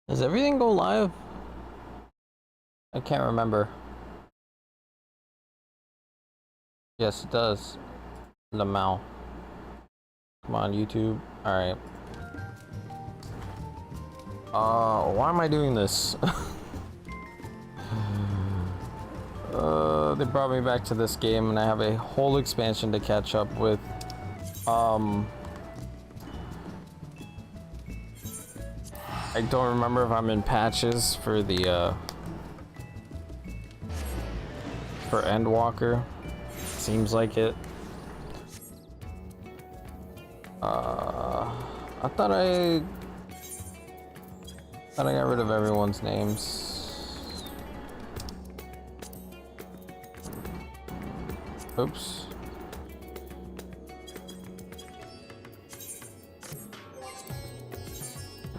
Does everything go live? I can't remember. Yes, it does. Lamau. Come on, YouTube. Alright. Why am I doing this? They brought me back to this game and I have a whole expansion to catch up with. I don't remember if I'm in patches for the, for Endwalker. Seems like it. I thought I got rid of everyone's names. Oops.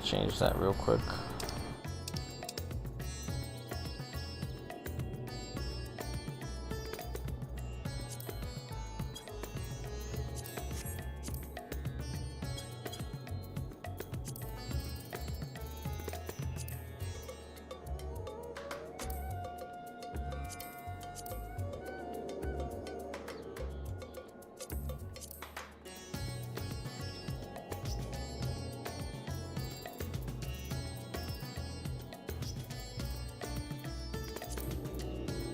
Change that real quick.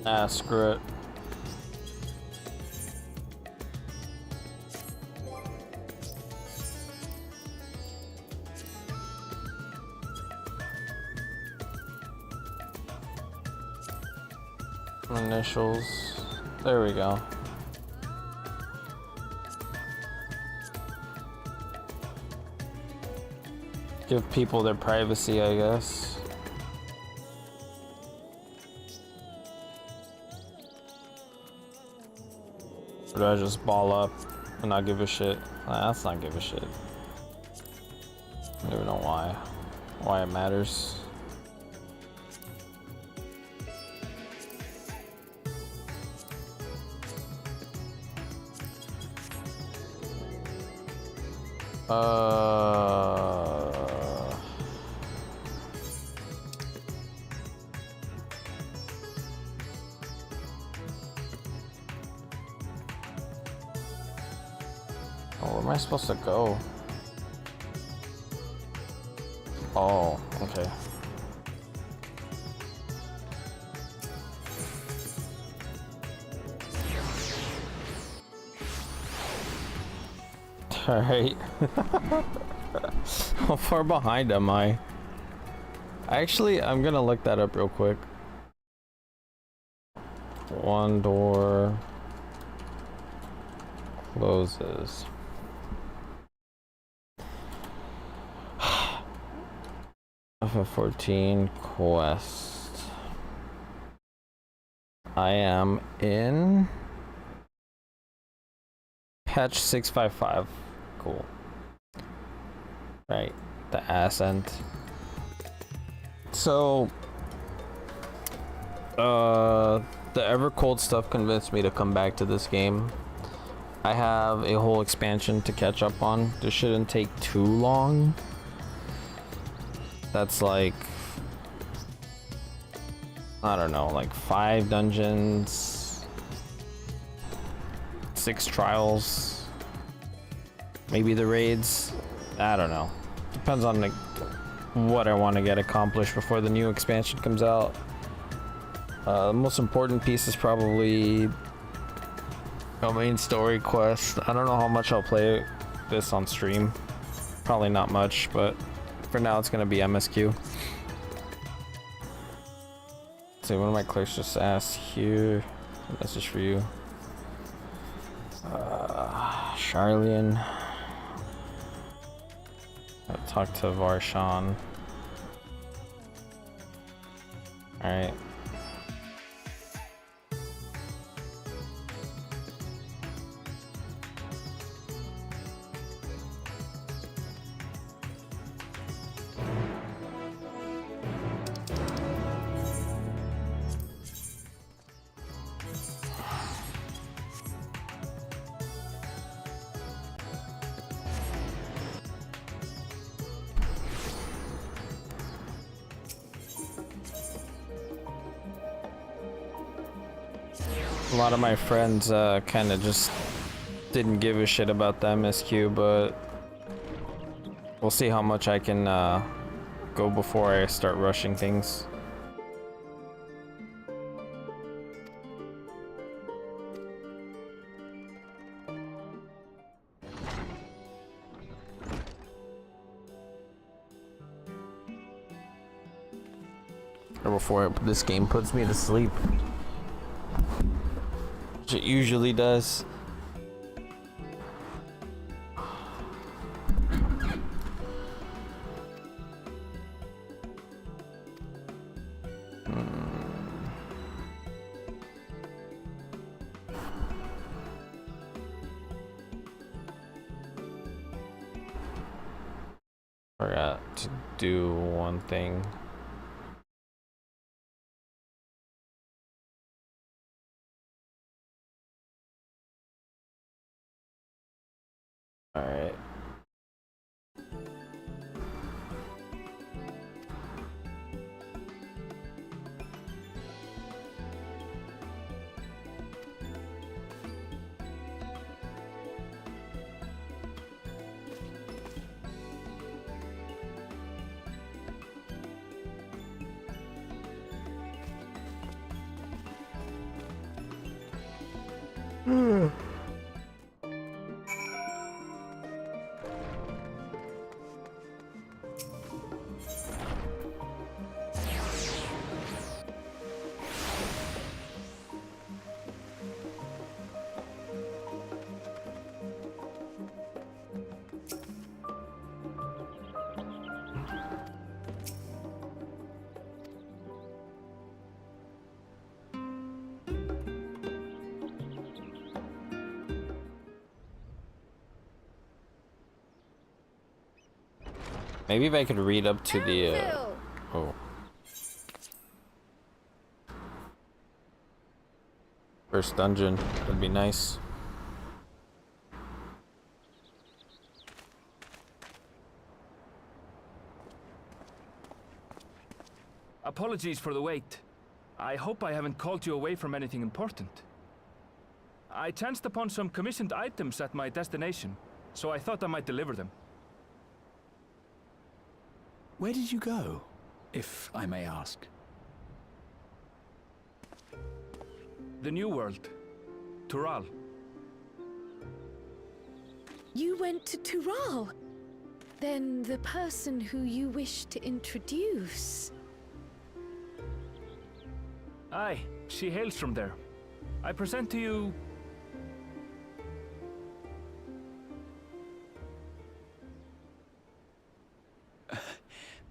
Ah, screw it. Initials. There we go. Give people their privacy, I guess. Or do I just ball up and not give a shit? That's not give a shit. I don't even know why it matters. Where am I supposed to go? Oh, okay. Alright. How far behind am I? Actually, I'm gonna look that up real quick. One door closes. FF14 quest. I am in patch 655. Cool. Right, the ascent. So the Evercold stuff convinced me to come back to this game. I have a whole expansion to catch up on. This shouldn't take too long. That's like, I don't know, like 5 dungeons, 6 trials, maybe the raids. I don't know. Depends on what I want to get accomplished before the new expansion comes out. The most important piece is probably a main story quest. I don't know how much I'll play this on stream. Probably not much, but for now it's gonna be MSQ. Let's see, one of my clerks just asked here. A message for you. Charlian. I'll talk to Varshan. Alright. A lot of my friends kind of just didn't give a shit about the MSQ, but we'll see how much I can go before I start rushing things. Or before this game puts me to sleep. Which it usually does. Forgot to do one thing. All right. Maybe if I could read up to the oh. First dungeon, that'd be nice. Apologies for the wait. I hope I haven't called you away from anything important. I chanced upon some commissioned items at my destination, so I thought I might deliver them. Where did you go, if I may ask? The New World. Tural. You went to Tural? Then the person who you wish to introduce... Aye, she hails from there. I present to you...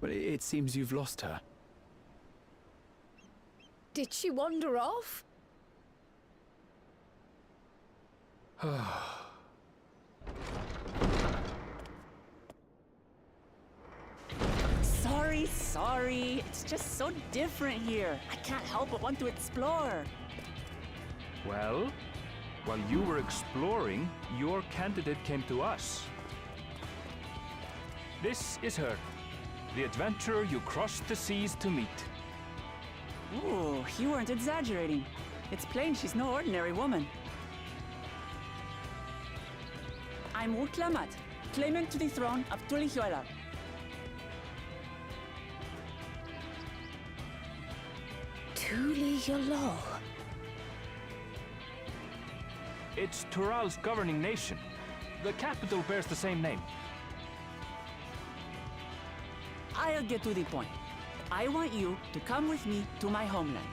But it seems you've lost her. Did she wander off? Sorry. It's just so different here. I can't help but want to explore. Well, while you were exploring, your candidate came to us. This is her. The adventurer you crossed the seas to meet. Ooh, you weren't exaggerating. It's plain she's no ordinary woman. I'm Urklamat, claimant to the throne of Tulihuela. Tulihuela. It's Tural's governing nation. The capital bears the same name. I'll get to the point. I want you to come with me to my homeland.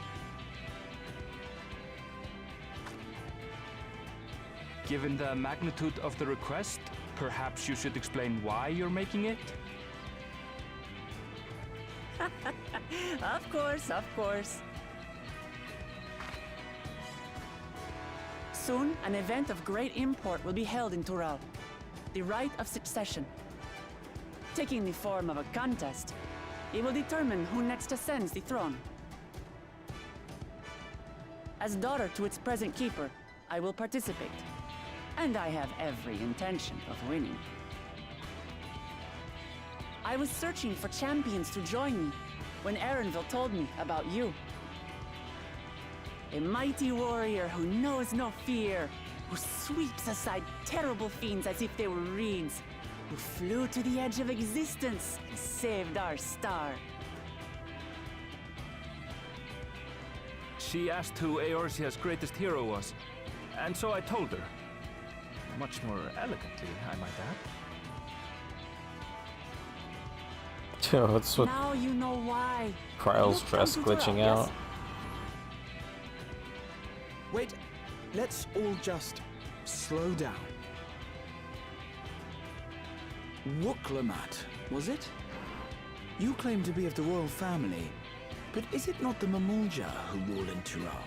Given the magnitude of the request, perhaps you should explain why you're making it? Of course. Soon, an event of great import will be held in Tural. The Rite of Succession. Taking the form of a contest, it will determine who next ascends the throne. As daughter to its present keeper, I will participate. And I have every intention of winning. I was searching for champions to join me when Erenville told me about you. A mighty warrior who knows no fear, who sweeps aside terrible fiends as if they were reeds, who flew to the edge of existence and saved our star. She asked who Eorzea's greatest hero was, and so I told her. Much more elegantly, I might add. Yo, that's what Now you know why. Kryle's Look dress into glitching Tural, out. yes? Wait, let's all just slow down. Wuklamat, was it? You claim to be of the royal family, but is it not the Mamulja who rule in Tural?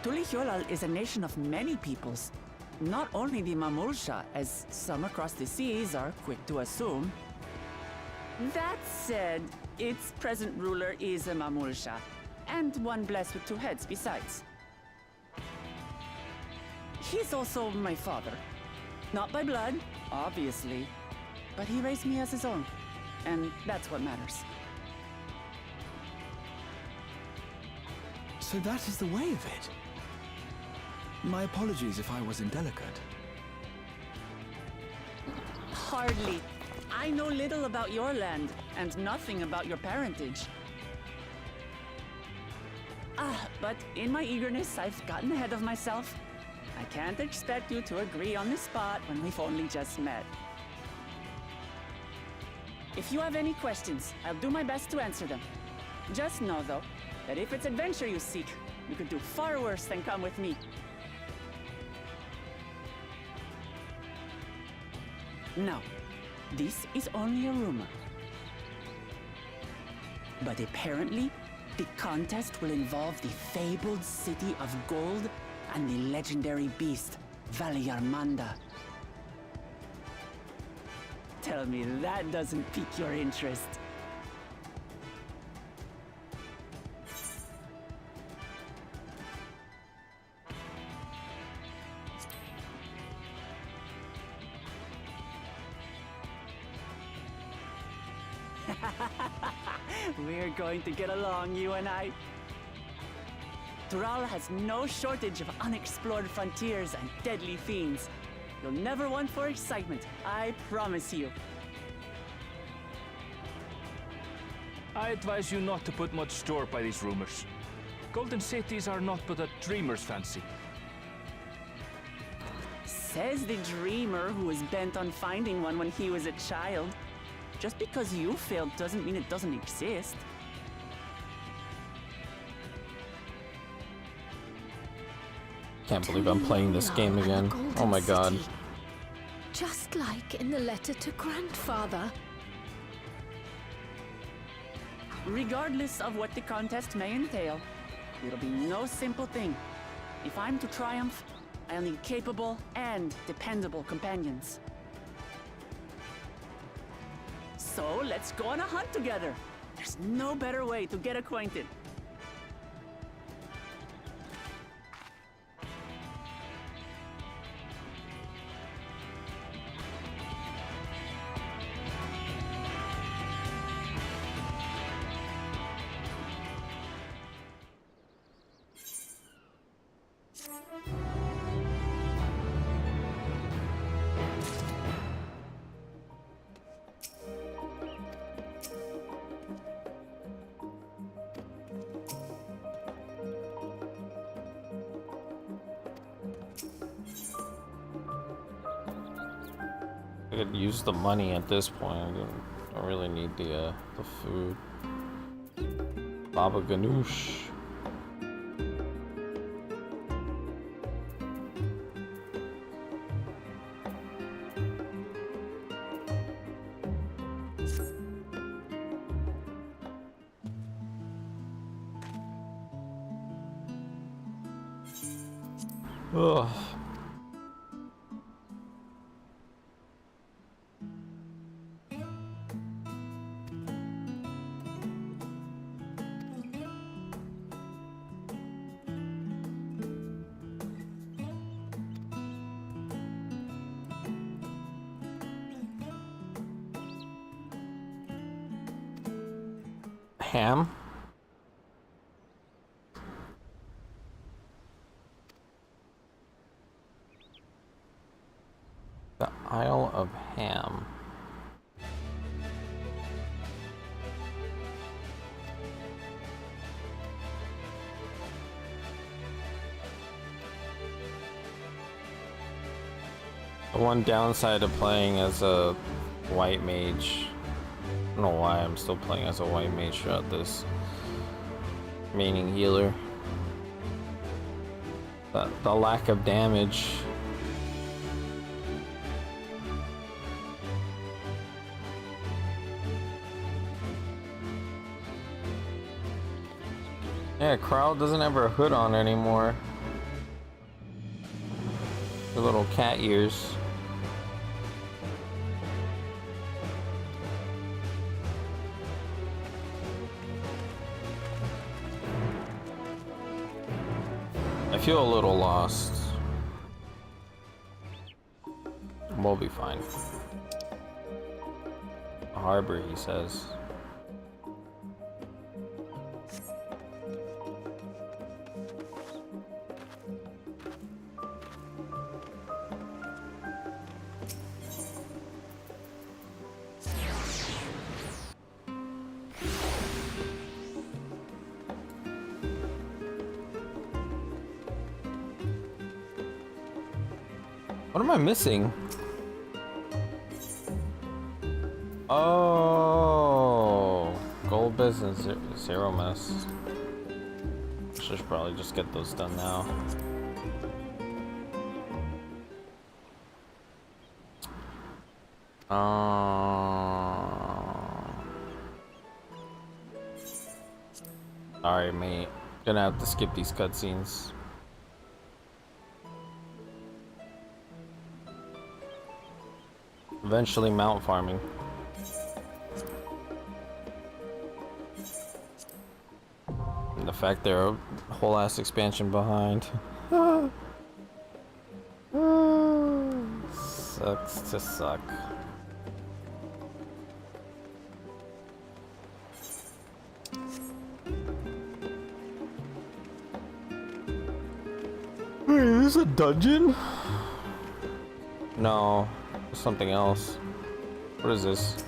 Tulihyolal is a nation of many peoples. Not only the Mamulsha, as some across the seas are quick to assume. That said, its present ruler is a Mamulsha, and one blessed with two heads besides. He's also my father. Not by blood, obviously, but he raised me as his own, and that's what matters. So that is the way of it. My apologies if I was indelicate. Hardly. I know little about your land, and nothing about your parentage. But in my eagerness, I've gotten ahead of myself. I can't expect you to agree on the spot when we've only just met. If you have any questions, I'll do my best to answer them. Just know, though, that if it's adventure you seek, you could do far worse than come with me. Now, this is only a rumor. But apparently, the contest will involve the fabled city of gold and the legendary beast, Valyarmanda. Tell me that doesn't pique your interest. We're going to get along, you and I. Tural has no shortage of unexplored frontiers and deadly fiends. You'll never want for excitement, I promise you. I advise you not to put much store by these rumors. Golden cities are not but a dreamer's fancy. Says the dreamer who was bent on finding one when he was a child. Just because you failed doesn't mean it doesn't exist. Can't believe I'm playing this game again. Oh my god. Just like in the letter to grandfather. Regardless of what the contest may entail, it'll be no simple thing. If I'm to triumph, I'll need capable and dependable companions. So let's go on a hunt together. There's no better way to get acquainted. I could use the money at this point. I don't really need the food. Baba Ganoush. Ugh. Ham? The one downside of playing as a white mage, I don't know why I'm still playing as a white mage throughout this, meaning healer. The lack of damage. Yeah, Crowl doesn't have her hood on anymore. The little cat ears. I feel a little lost. We'll be fine. Harbor, he says. What am I missing? Oh, gold business, zero mess. Should probably just get those done now. Alright, mate. Gonna have to skip these cutscenes. Eventually mount farming. And the fact they're a whole ass expansion behind. Sucks to suck. Wait, is this a dungeon? No. Something else. What is this?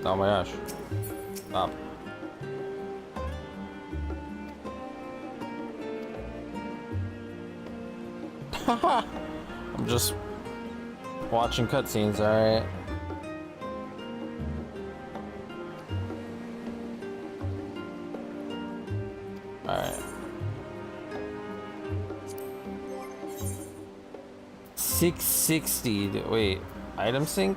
Oh my gosh. Stop. I'm just watching cutscenes, alright? Alright. 660. Wait, item sync?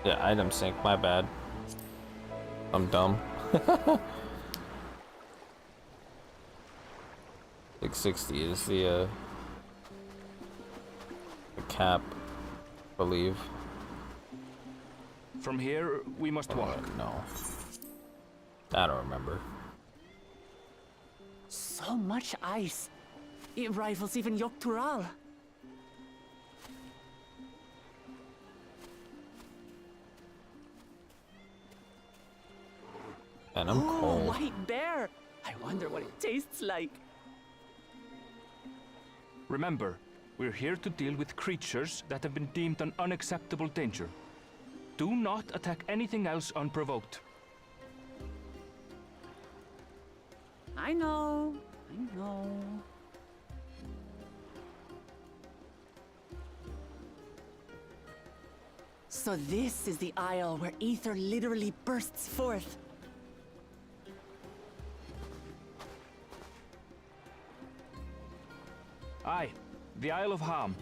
Yeah, item sync, my bad. I'm dumb. 660 is the cap, I believe. From here, we must walk. No. I don't remember. So much ice. It rivals even Yogg-Tural. And I'm cold. White bear. I wonder what it tastes like. Remember, we're here to deal with creatures that have been deemed an unacceptable danger. Do not attack anything else unprovoked. I know. I know. So this is the isle where ether literally bursts forth. Aye, the Isle of Ham.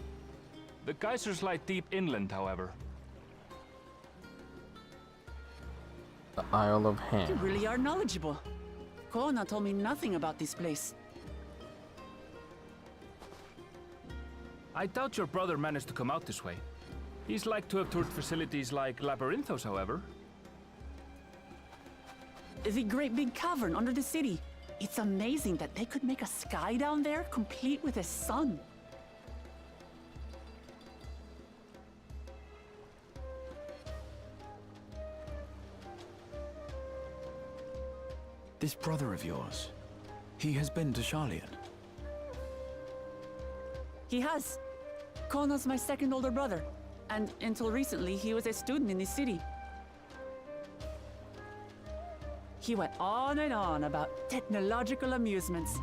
The geysers lie deep inland, however. The Isle of You Ham. really are knowledgeable. Kona told me nothing about this place. I doubt your brother managed to come out this way. He's like to have toured facilities like Labyrinthos, however. The great big cavern under the city. It's amazing that they could make a sky down there complete with a sun. This brother of yours, he has been to Charlian. He has. Kono's my second older brother, and until recently, he was a student in this city. He went on and on about technological amusements.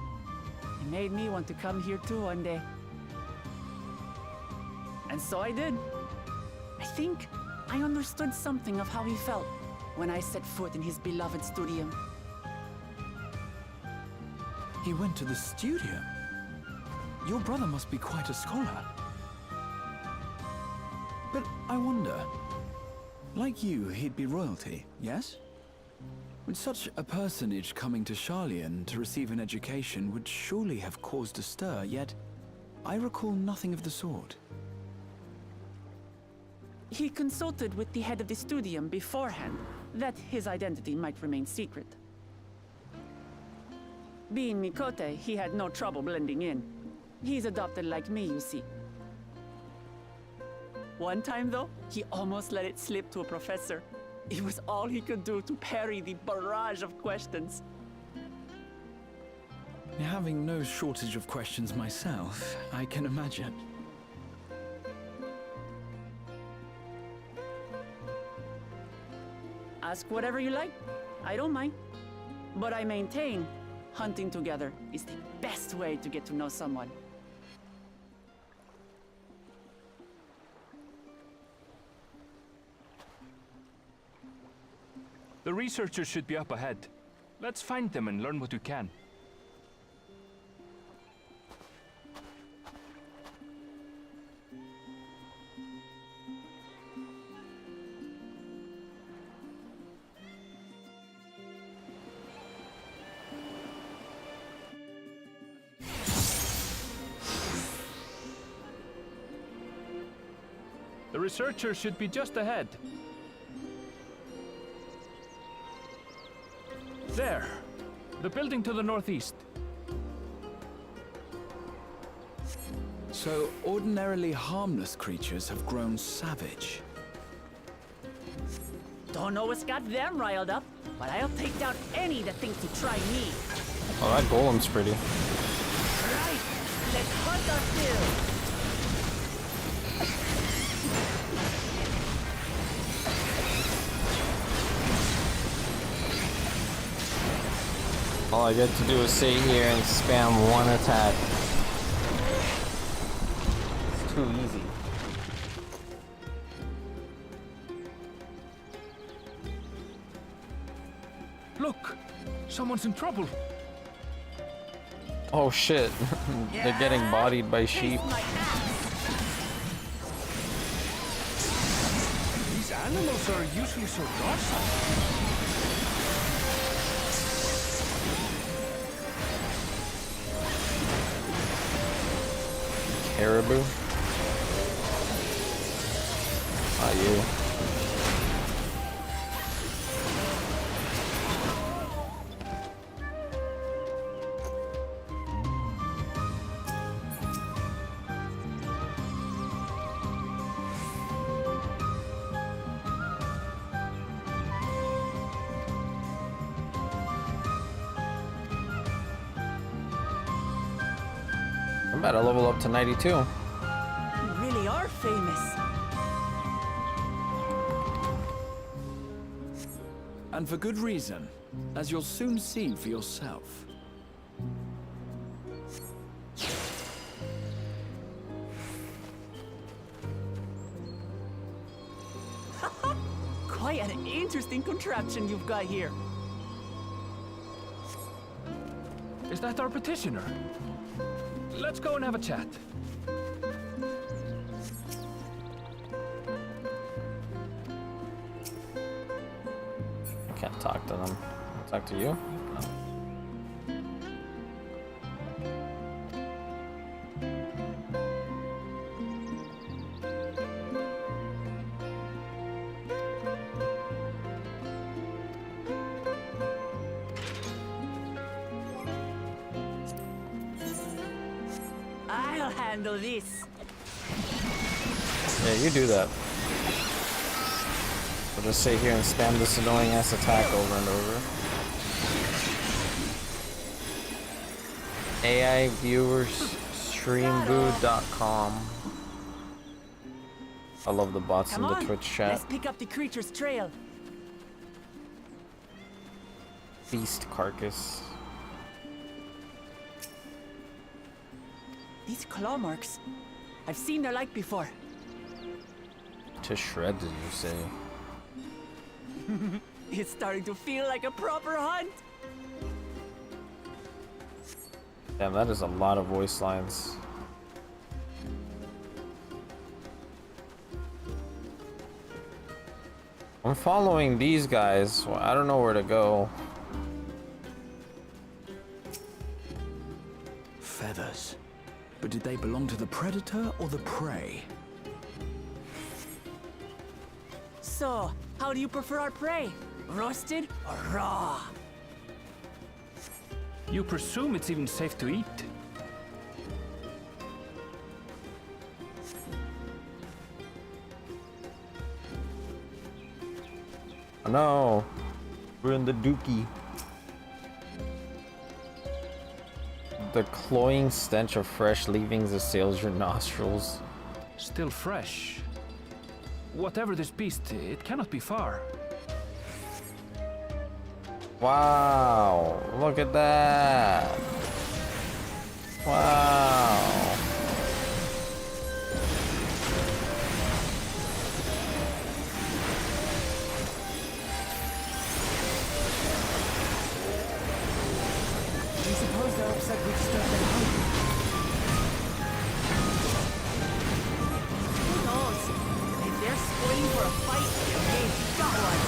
It made me want to come here too one day. And so I did. I think I understood something of how he felt when I set foot in his beloved studio. He went to the studio? Your brother must be quite a scholar. But I wonder, like you, he'd be royalty, yes? With such a personage coming to Sharlayan to receive an education would surely have caused a stir, yet I recall nothing of the sort. He consulted with the head of the studium beforehand that his identity might remain secret. Being Mikote, he had no trouble blending in. He's adopted like me, you see. One time, though, he almost let it slip to a professor. It was all he could do to parry the barrage of questions. Having no shortage of questions myself, I can imagine. Ask whatever you like. I don't mind. But I maintain hunting together is the best way to get to know someone. The researchers should be up ahead. Let's find them and learn what we can. The researchers should be just ahead. There. The building to the northeast. So, ordinarily harmless creatures have grown savage. Don't know what's got them riled up, but I'll take down any that think to try me. Oh, that golem's pretty. Right, let's hunt our fill. All I get to do is sit here and spam one attack. It's too easy. Look! Someone's in trouble! Oh shit. They're getting bodied by sheep. These animals are usually so docile. Caribou? Not you. I'm about to level up to 92. You really are famous. And for good reason, as you'll soon see for yourself. Quite an interesting contraption you've got here. Is that our petitioner? Let's go and have a chat. I can't talk to them. I'll talk to you? No. I'll handle this. Yeah, you do that. I'll just sit here and spam this annoying ass attack over and over. AI viewers streamboo.com. I love the bots Come in the on, Twitch chat. let's pick up the creature's trail. Beast carcass. These claw marks, I've seen their like before. To shred, did you say? It's starting to feel like a proper hunt. Damn, that is a lot of voice lines. I'm following these guys. Well, I don't know where to go. Feathers. But did they belong to the predator or the prey? So, how do you prefer our prey? Roasted or raw? You presume it's even safe to eat? Oh no, we're in the dookie. The cloying stench of fresh leavings assails your nostrils. Still fresh. Whatever this beast, it cannot be far. Wow, look at that. Wow. I suppose they're upset we disturbed them hungry. Who knows? If they're spoiling for a fight, they've got one.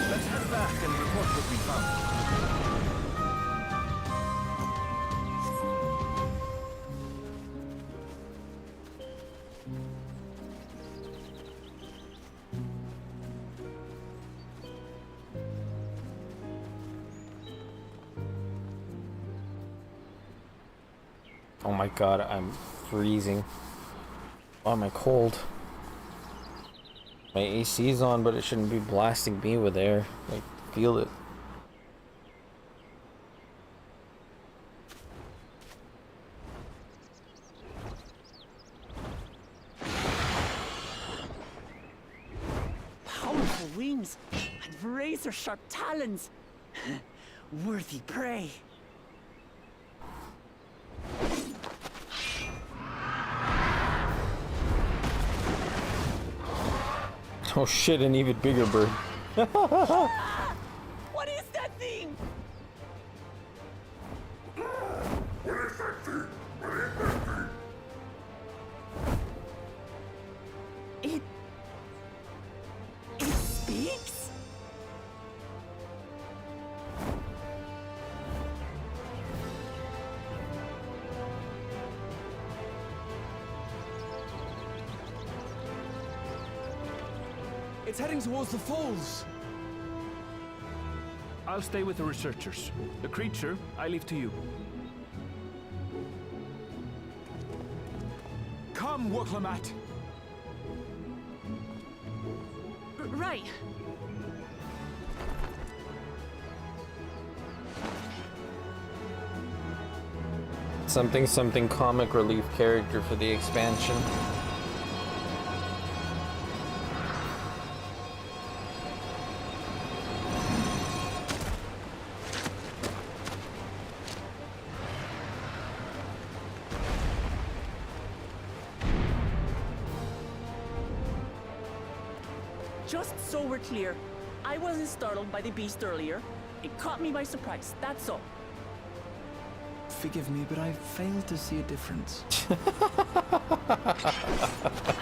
Let's head back and report what we found. Oh my god, I'm freezing. Oh, am I cold? My AC is on, but it shouldn't be blasting me with air. Like, feel it. Powerful wings and razor-sharp talons. Worthy prey. Oh shit, an even bigger bird. What is that thing? It speaks? It's heading towards the falls. I'll stay with the researchers. The creature, I leave to you. Come, Woklamat. Right. Something comic relief character for the expansion. Just so we're clear, I wasn't startled by the beast earlier. It caught me by surprise, that's all. Forgive me, but I failed to see a difference.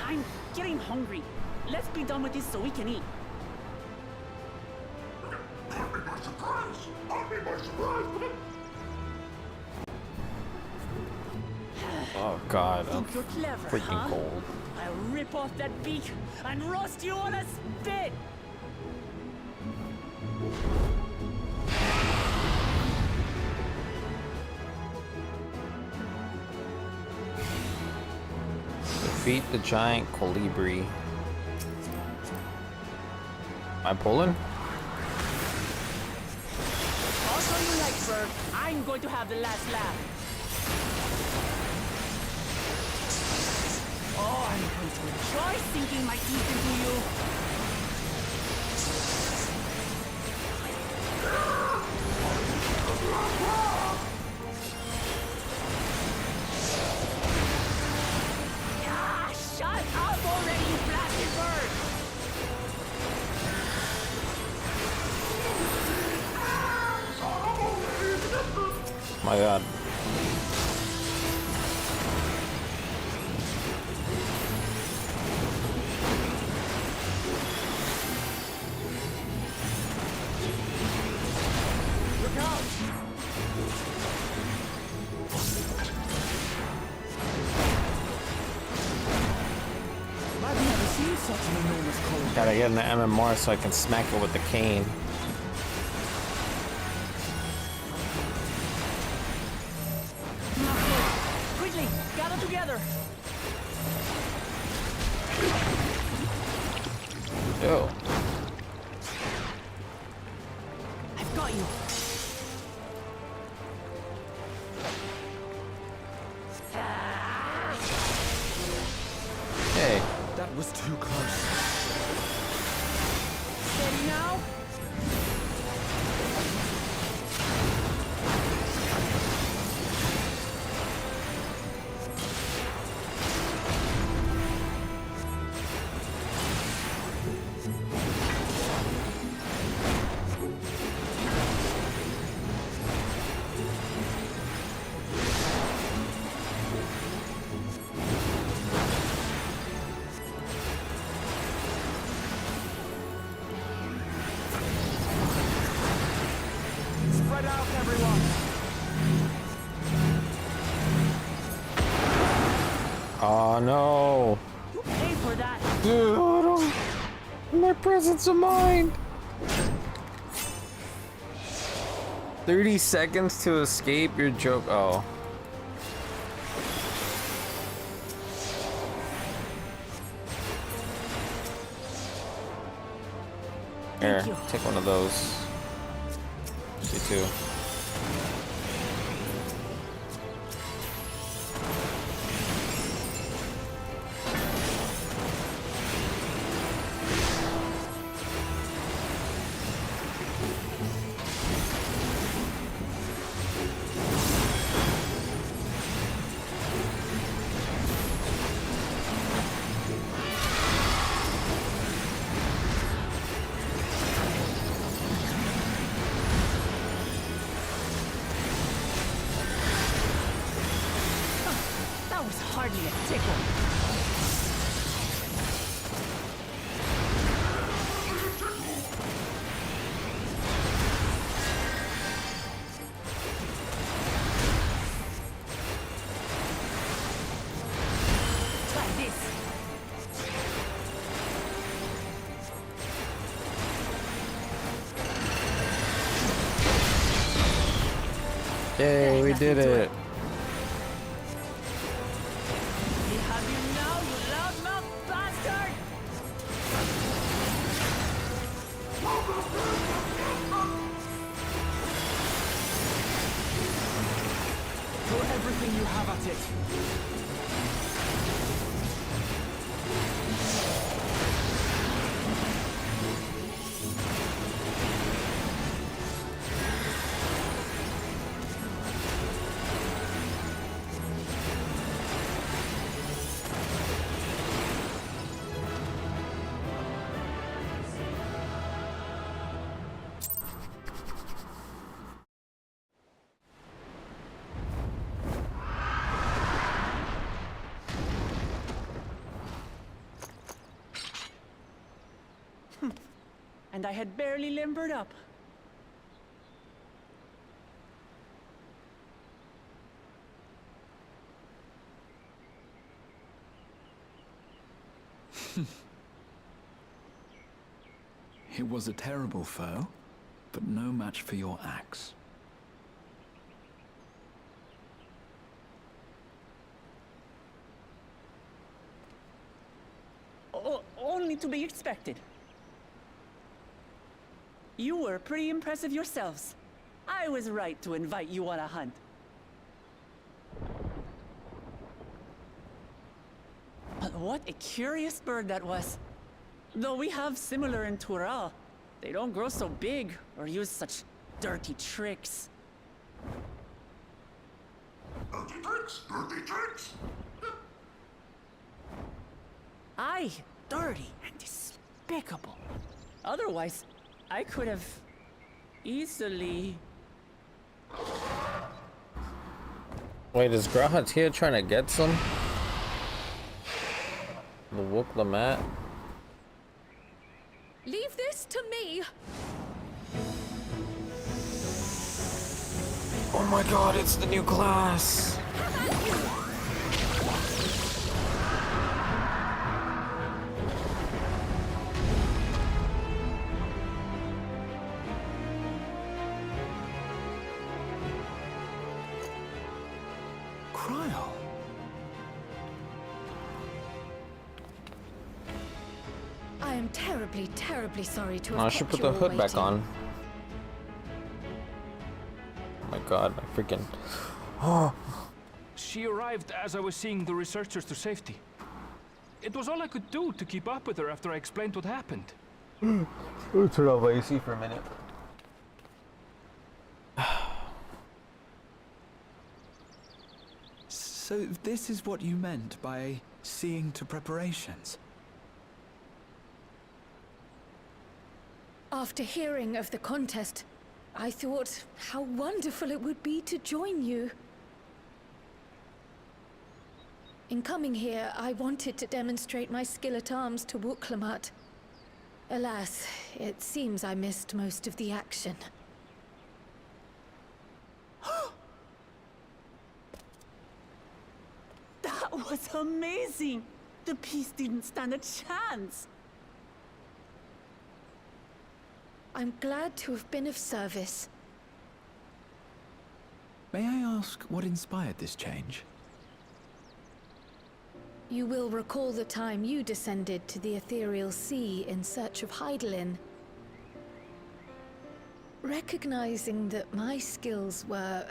I'm getting hungry. Let's be done with this so we can eat. Oh god, I'm Think you're clever, freaking huh? cold. I'll rip off that beak and roast you on a spit! Defeat the giant colibri. Am I pulling? Also you like, Bird. I'm going to have the last laugh. Oh, I'm going to enjoy sinking my teeth into you. Ah, shut up already, you blasted bird! My God. Look out! I've never seen such an enormous column. Gotta get in the MMR so I can smack it with the cane. Quickly, gather together. Ew. I've got you. Hey. That was too close. Steady now. Spread out, everyone! Oh no. You pay for that. Dude, I don't... My presence of mind. 30 seconds to escape your joke. Oh. Here, you. take one of those. You too. That was hardly a tickle. Try this. Yay, we did it. We have you now, you loudmouth bastard! Throw everything you have at it. And I had barely limbered up. It was a terrible foe, but no match for your axe. Only to be expected. You were pretty impressive yourselves. I was right to invite you on a hunt. But what a curious bird that was. Though we have similar in Tural, they don't grow so big or use such dirty tricks. Dirty tricks! Dirty tricks! Aye, dirty and despicable. Otherwise, I could have easily... Wait, is Grahat here trying to get some? The Wook Lamat? Leave this to me! Oh my god, it's the new class! Cryle. I am terribly, terribly sorry to Oh, have I should kept put you the all hood back waiting. on. Oh my god, I freaking... She arrived as I was seeing the researchers to safety. It was all I could do to keep up with her after I explained what happened. Let's turn off AC for a minute. So this is what you meant by seeing to preparations? After hearing of the contest, I thought how wonderful it would be to join you. In coming here, I wanted to demonstrate my skill at arms to Wooklamat. Alas, it seems I missed most of the action. That was amazing! The piece didn't stand a chance! I'm glad to have been of service. May I ask what inspired this change? You will recall the time you descended to the ethereal sea in search of Heidelin. Recognizing that my skills were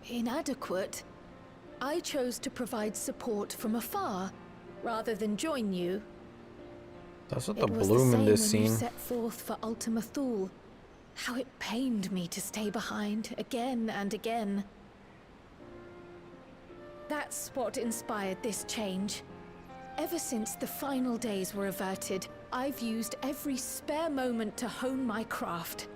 inadequate, I chose to provide support from afar rather than join you. That's what It the was bloom the in same this when you scene. set forth for Ultima Thule. How it pained me to stay behind again and again. That's what inspired this change. Ever since the final days were averted, I've used every spare moment to hone my craft.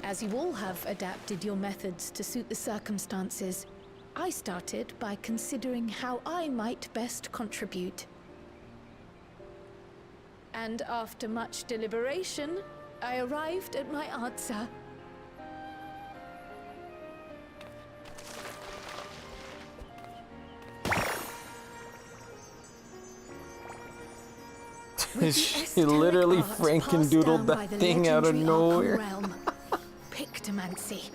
As you all have adapted your methods to suit the circumstances, I started by considering how I might best contribute. And after much deliberation, I arrived at my answer. She literally franken-doodled that thing out of nowhere. Pictomancy.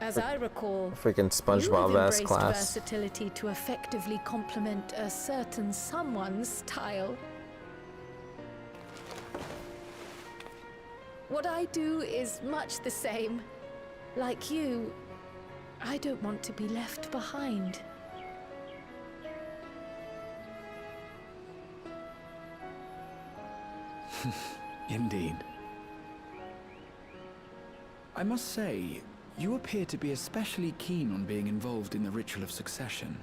As I recall, Freaking you have SpongeBob-ass embraced class. versatility to effectively complement a certain someone's style. What I do is much the same. Like you, I don't want to be left behind. Indeed. I must say, you appear to be especially keen on being involved in the ritual of succession.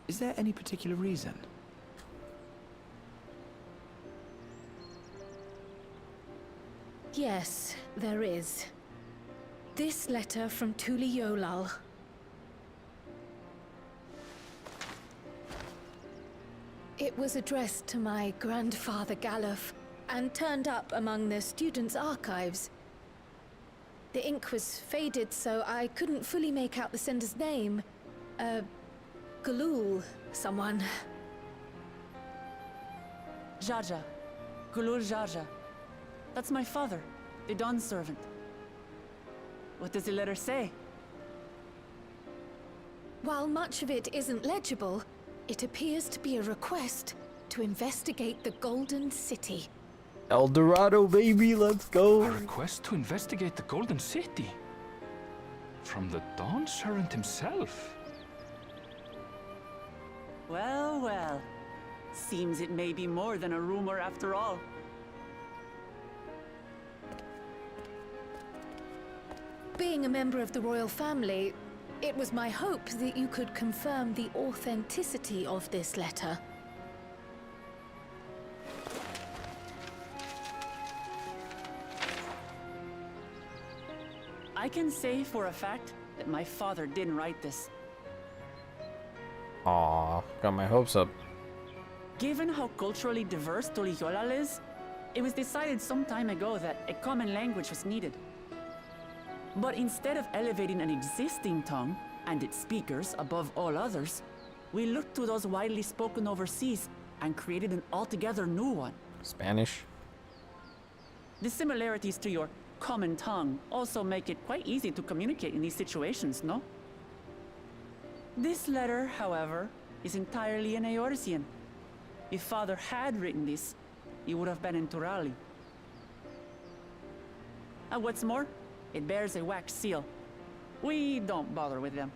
Is there any particular reason? Yes, there is. This letter from Tuli Yolal. It was addressed to my grandfather Galuf and turned up among the students' archives. The ink was faded, so I couldn't fully make out the sender's name. Galul, someone. Jaja. Gulul Jaja. That's my father, the Dawn servant. What does the letter say? While much of it isn't legible, it appears to be a request. to investigate the Golden City. El Dorado, baby, let's go. A request to investigate the Golden City? From the Dawn Servant himself? Well, well. Seems it may be more than a rumor after all. Being a member of the royal family, it was my hope that you could confirm the authenticity of this letter. I can say for a fact that my father didn't write this. Aw, got my hopes up. Given how culturally diverse Tuliyollal is, it was decided some time ago that a common language was needed. But instead of elevating an existing tongue and its speakers above all others, we looked to those widely spoken overseas and created an altogether new one. Spanish? The similarities to your common tongue also make it quite easy to communicate in these situations, no? This letter, however, is entirely in Eorzean. If Father had written this, it would have been in Turali. And what's more, it bears a wax seal. We don't bother with them.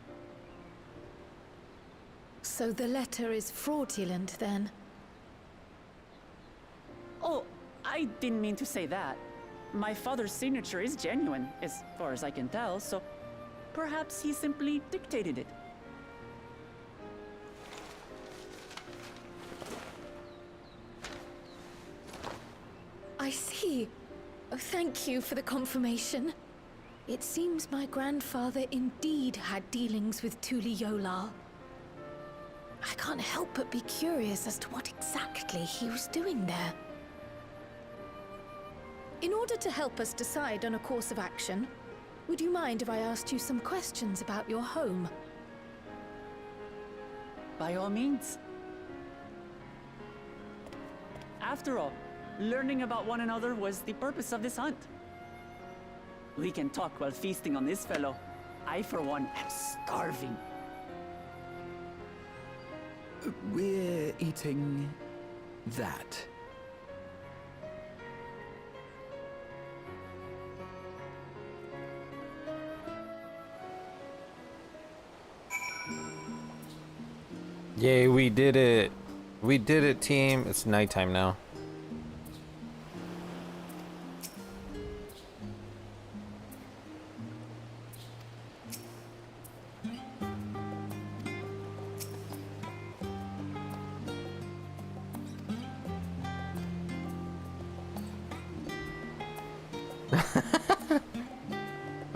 So the letter is fraudulent, then? Oh, I didn't mean to say that. My father's signature is genuine, as far as I can tell, so perhaps he simply dictated it. I see. Oh, thank you for the confirmation. It seems my grandfather indeed had dealings with Tuliyollal. I can't help but be curious as to what exactly he was doing there. In order to help us decide on a course of action, would you mind if I asked you some questions about your home? By all means. After all, learning about one another was the purpose of this hunt. We can talk while feasting on this fellow. I, for one, am starving. We're eating that. Yay, we did it. We did it, team. It's nighttime now.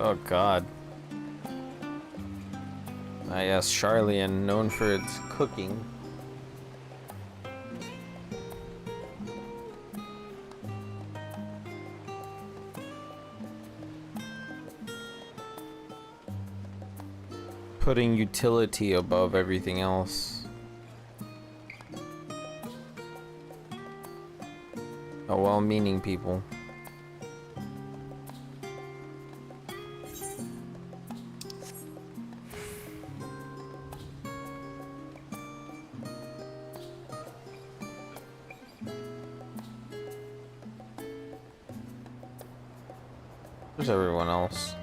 Oh god. Ah yes, Charlian, known for its cooking. Putting utility above everything else. A well-meaning people. Where's everyone else?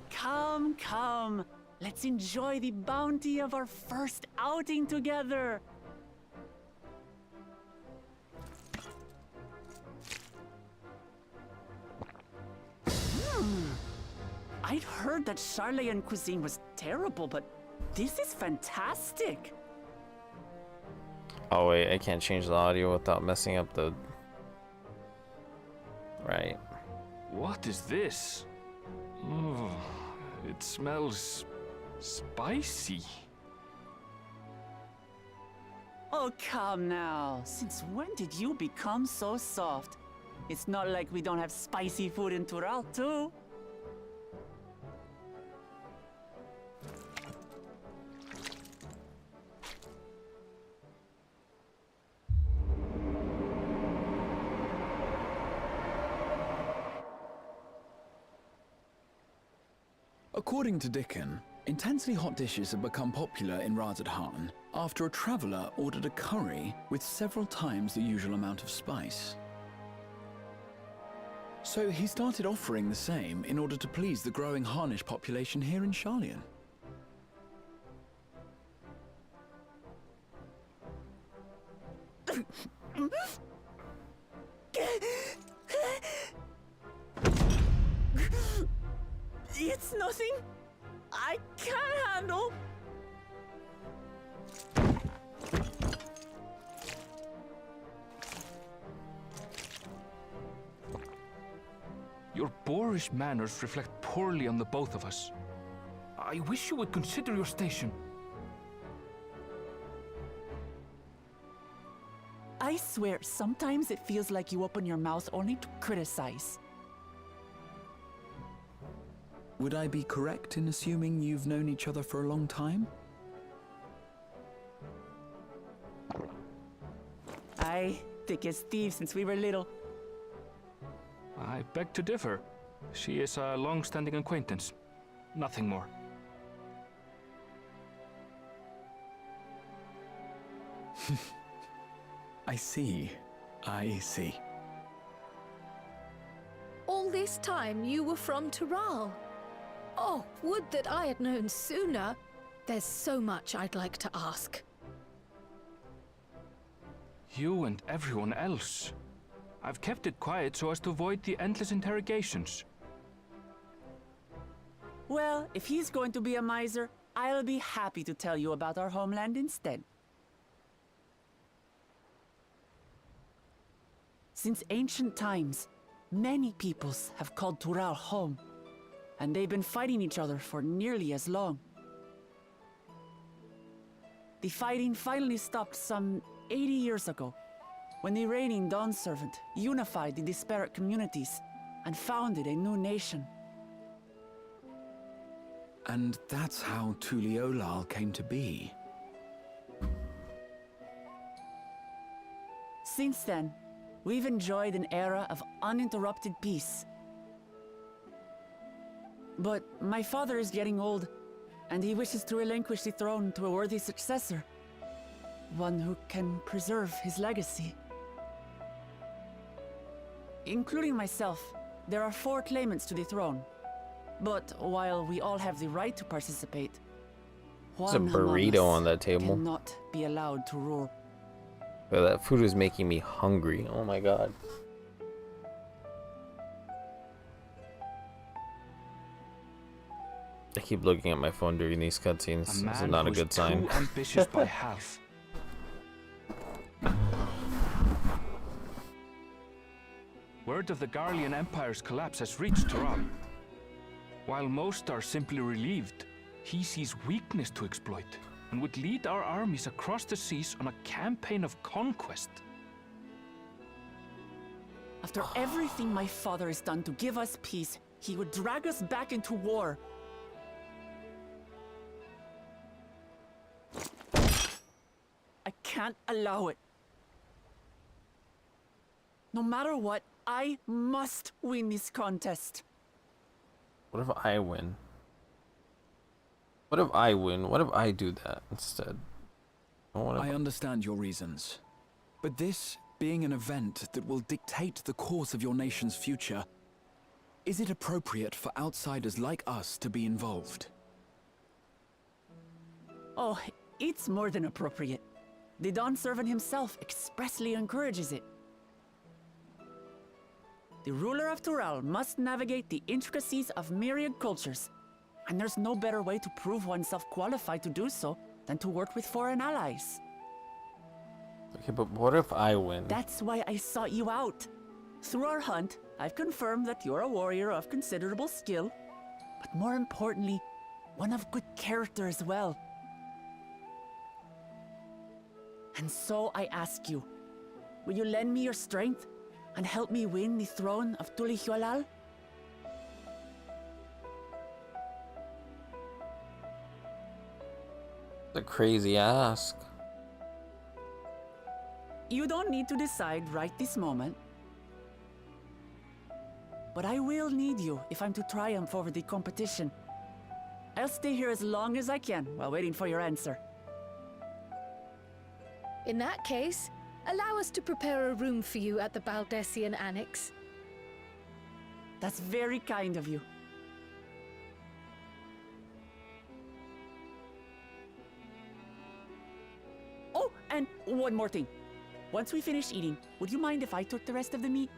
Come, come. Let's enjoy the bounty of our first outing together. I'd heard that Charlian cuisine was terrible, but this is fantastic. Oh wait, I can't change the audio without messing up the... Right. What is this? Oh, it smells spicy. Oh, come now. Since when did you become so soft? It's not like we don't have spicy food in Tural, too. According to Dickon, intensely hot dishes have become popular in Razadhan after a traveller ordered a curry with several times the usual amount of spice. So he started offering the same in order to please the growing Harnish population here in Sharlayan. It's nothing I can't handle. Your boorish manners reflect poorly on the both of us. I wish you would consider your station. I swear, sometimes it feels like you open your mouth only to criticize. Would I be correct in assuming you've known each other for a long time? Aye, thick as thieves since we were little. I beg to differ. She is a long-standing acquaintance. Nothing more. I see. I see. All this time you were from Tural. Oh, would that I had known sooner. There's so much I'd like to ask. You and everyone else. I've kept it quiet so as to avoid the endless interrogations. Well, if he's going to be a miser, I'll be happy to tell you about our homeland instead. Since ancient times, many peoples have called Tural home, and they've been fighting each other for nearly as long. The fighting finally stopped some 80 years ago, when the reigning Dawn Servant unified the disparate communities and founded a new nation. And that's how Tuliolal came to be. Since then, we've enjoyed an era of uninterrupted peace. But my father is getting old, and he wishes to relinquish the throne to a worthy successor. One who can preserve his legacy. Including myself, there are 4 claimants to the throne. But while we all have the right to participate, There's a one among burrito us on that table. cannot be allowed to rule. Oh, that food is making me hungry. Oh my god. I keep looking at my phone during these cutscenes. This is not a good sign. Too ambitious by half. Word of the Garlean Empire's collapse has reached Tural. While most are simply relieved, he sees weakness to exploit and would lead our armies across the seas on a campaign of conquest. After everything my father has done to give us peace, he would drag us back into war. I can't allow it. No matter what, I must win this contest. What if I win? What if I win? What if I do that instead? What if I understand your reasons. But this being an event that will dictate the course of your nation's future, is it appropriate for outsiders like us to be involved? Oh, it's more than appropriate. The Dawn Servant himself expressly encourages it. The ruler of Tural must navigate the intricacies of myriad cultures, and there's no better way to prove oneself qualified to do so than to work with foreign allies. Okay, but what if I win? That's why I sought you out. Through our hunt, I've confirmed that you're a warrior of considerable skill, but more importantly, one of good character as well. And so I ask you, will you lend me your strength and help me win the throne of Tulihualal? That's a crazy ask. You don't need to decide right this moment. But I will need you if I'm to triumph over the competition. I'll stay here as long as I can while waiting for your answer. In that case, allow us to prepare a room for you at the Baldessian Annex. That's very kind of you. Oh, and one more thing. Once we finish eating, would you mind if I took the rest of the meat?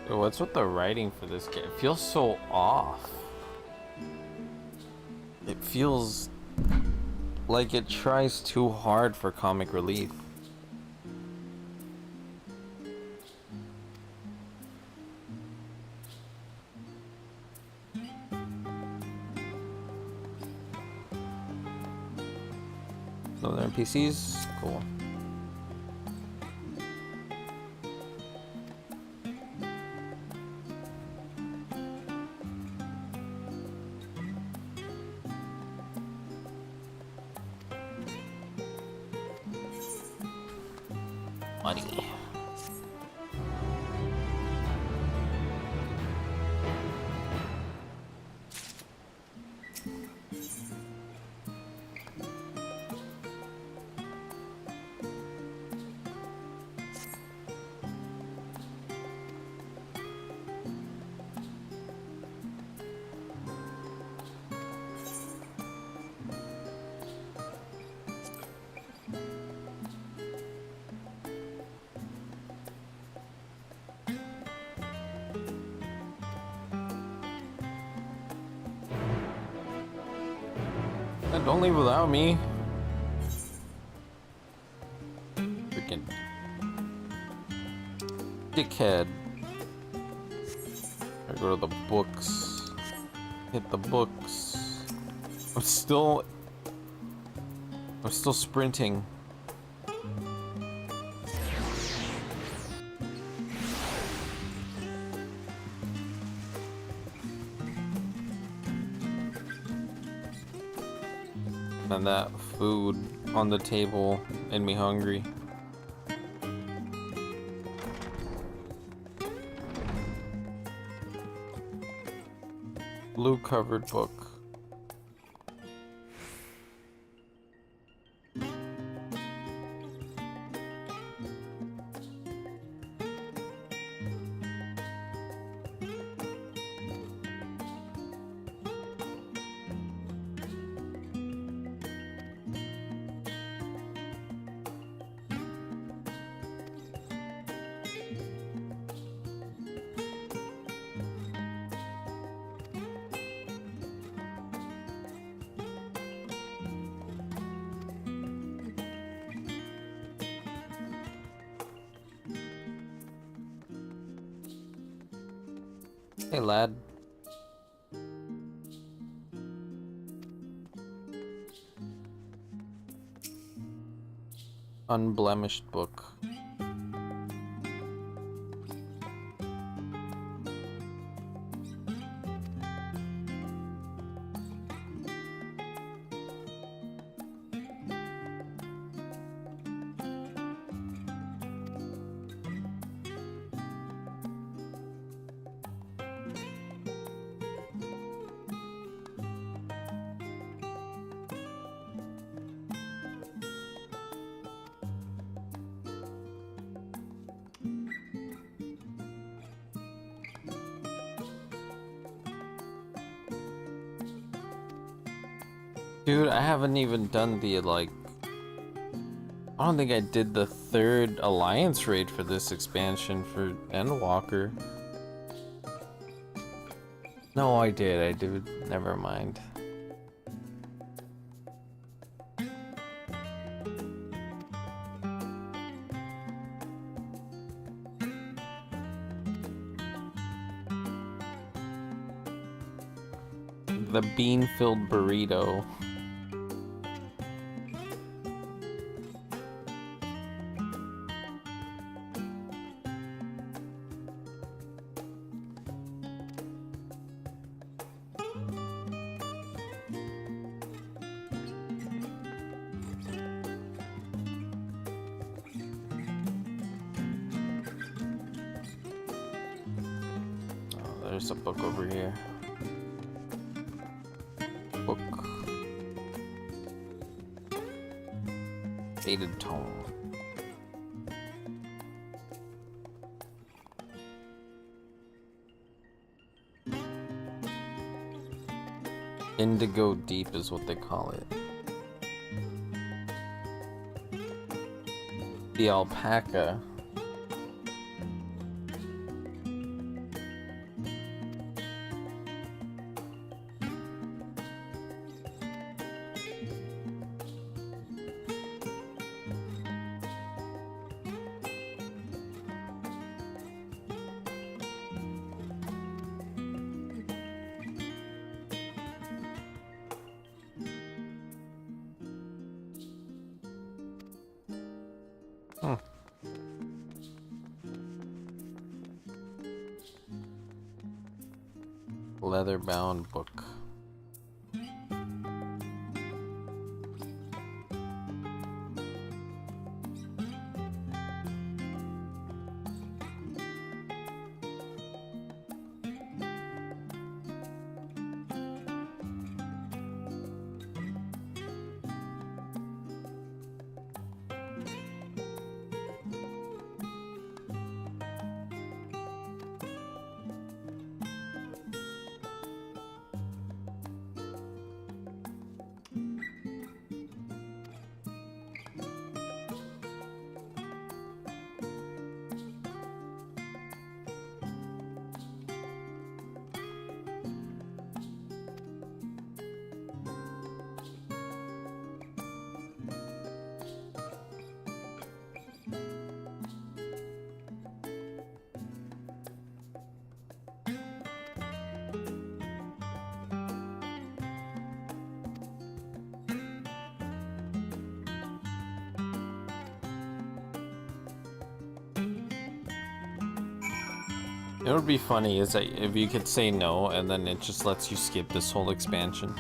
What's with the writing for this game? It feels so off. It feels like it tries too hard for comic relief. Other NPCs? Cool. Money. Don't leave without me. Freaking dickhead. I go to the books. Hit the books. I'm still sprinting. And that food on the table made me hungry. Blue covered book. Hey, lad. Unblemished book. Dude, I haven't even done the, like... I don't think I did the third Alliance raid for this expansion for Endwalker. No, I did. Never mind. The bean-filled burrito. there's a book over here. Book. Faded tone. Indigo deep is what they call it. The alpaca. Leather-bound book. It would be funny is that if you could say no and then it just lets you skip this whole expansion.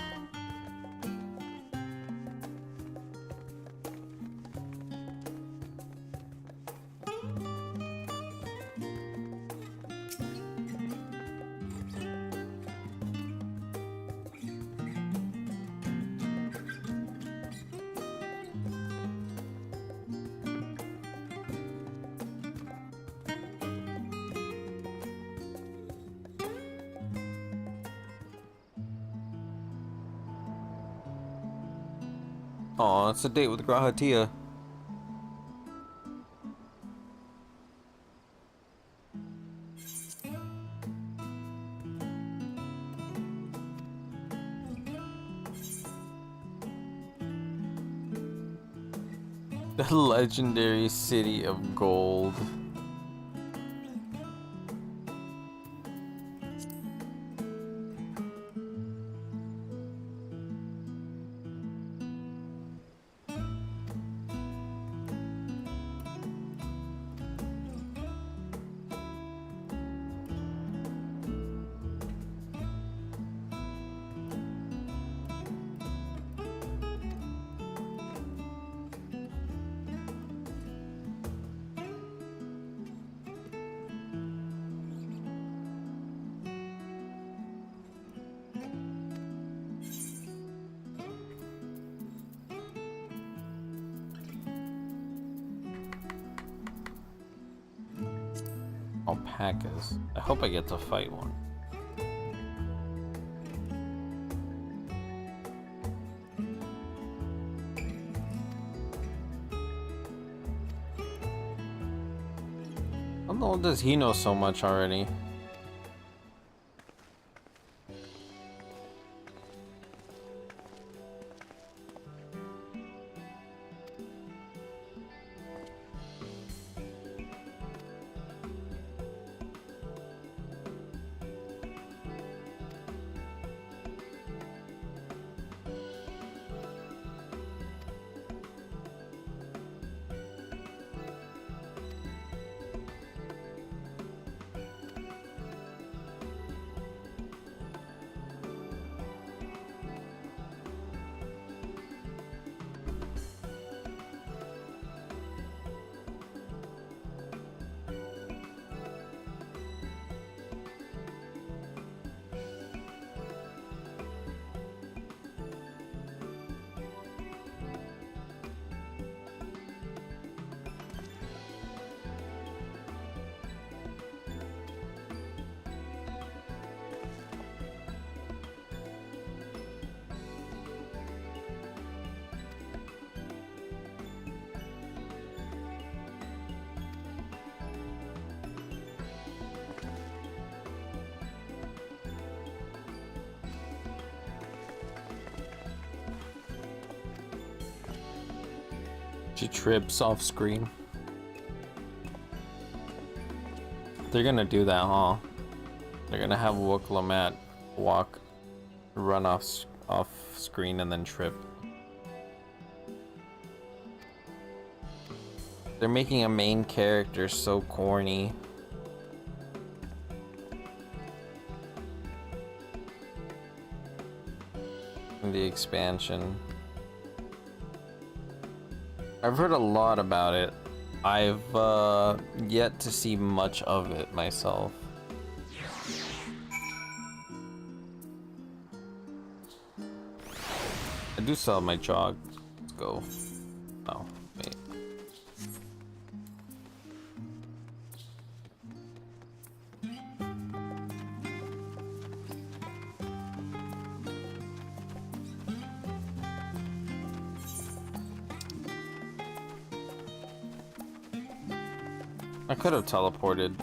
Aw, it's a date with Grahatia. The legendary city of gold. Alpacas. I hope I get to fight one. How long does he know so much already? She trips off screen. They're gonna do that, huh? They're gonna have Woklamat run off screen and then trip. They're making a main character so corny. In the expansion. I've heard a lot about it. I've yet to see much of it myself. I do still have my jog. Let's go. Oh, wait. I could have teleported.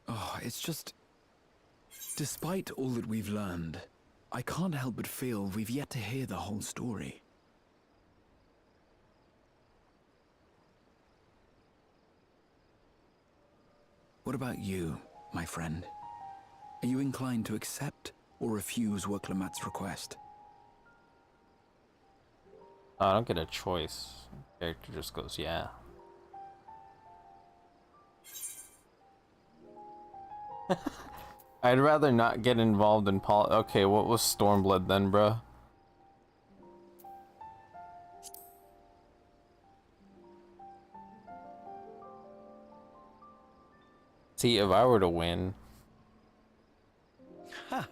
Oh, it's just... Despite all that we've learned, I can't help but feel we've yet to hear the whole story. What about you, my friend? Are you inclined to accept or refuse Woklamat's request? I don't get a choice. The character just goes, yeah. I'd rather not get involved in Okay, what was Stormblood then, bruh? See, if I were to win... Ha!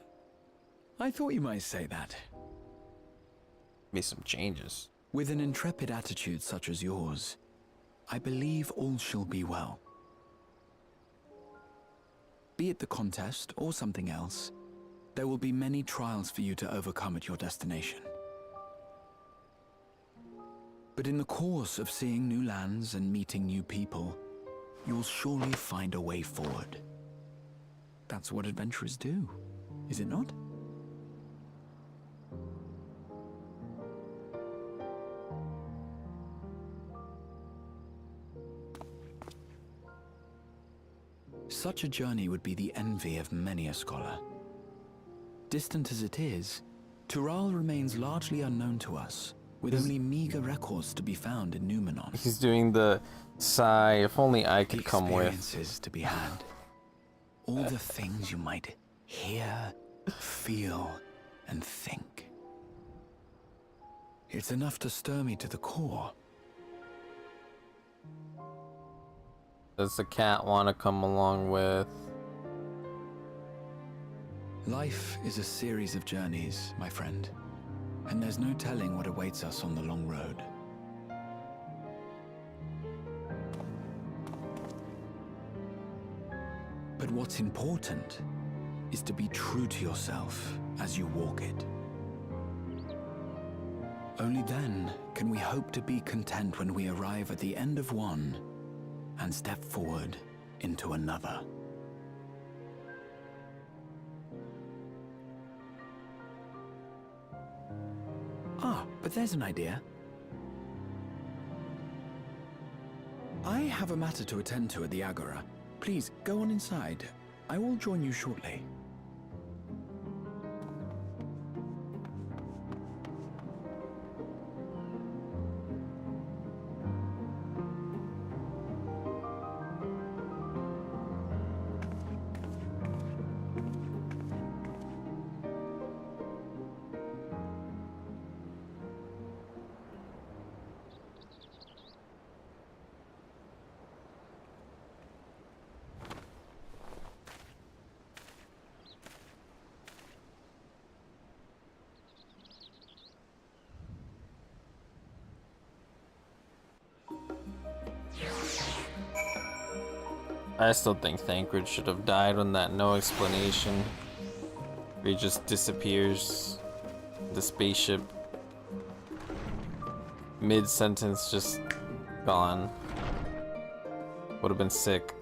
I thought you might say that. Be some changes. With an intrepid attitude such as yours, I believe all shall be well. Be it the contest or something else, there will be many trials for you to overcome at your destination. But in the course of seeing new lands and meeting new people, you'll surely find a way forward. That's what adventurers do, is it not? Such a journey would be the envy of many a scholar. Distant as it is, Tural remains largely unknown to us, with only meager records to be found in Numenor. He's doing the sigh, if only I could come with. Experiences to be had. All the things you might hear, feel, and think. It's enough to stir me to the core. Does the cat want to come along with? Life is a series of journeys, my friend, and there's no telling what awaits us on the long road. But what's important is to be true to yourself as you walk it. Only then can we hope to be content when we arrive at the end of one and step forward into another. Ah, but there's an idea. I have a matter to attend to at the Agora. Please, go on inside. I will join you shortly. I still think Thancred should have died on that no explanation. He just disappears. The spaceship. Mid-sentence, just gone. Would have been sick.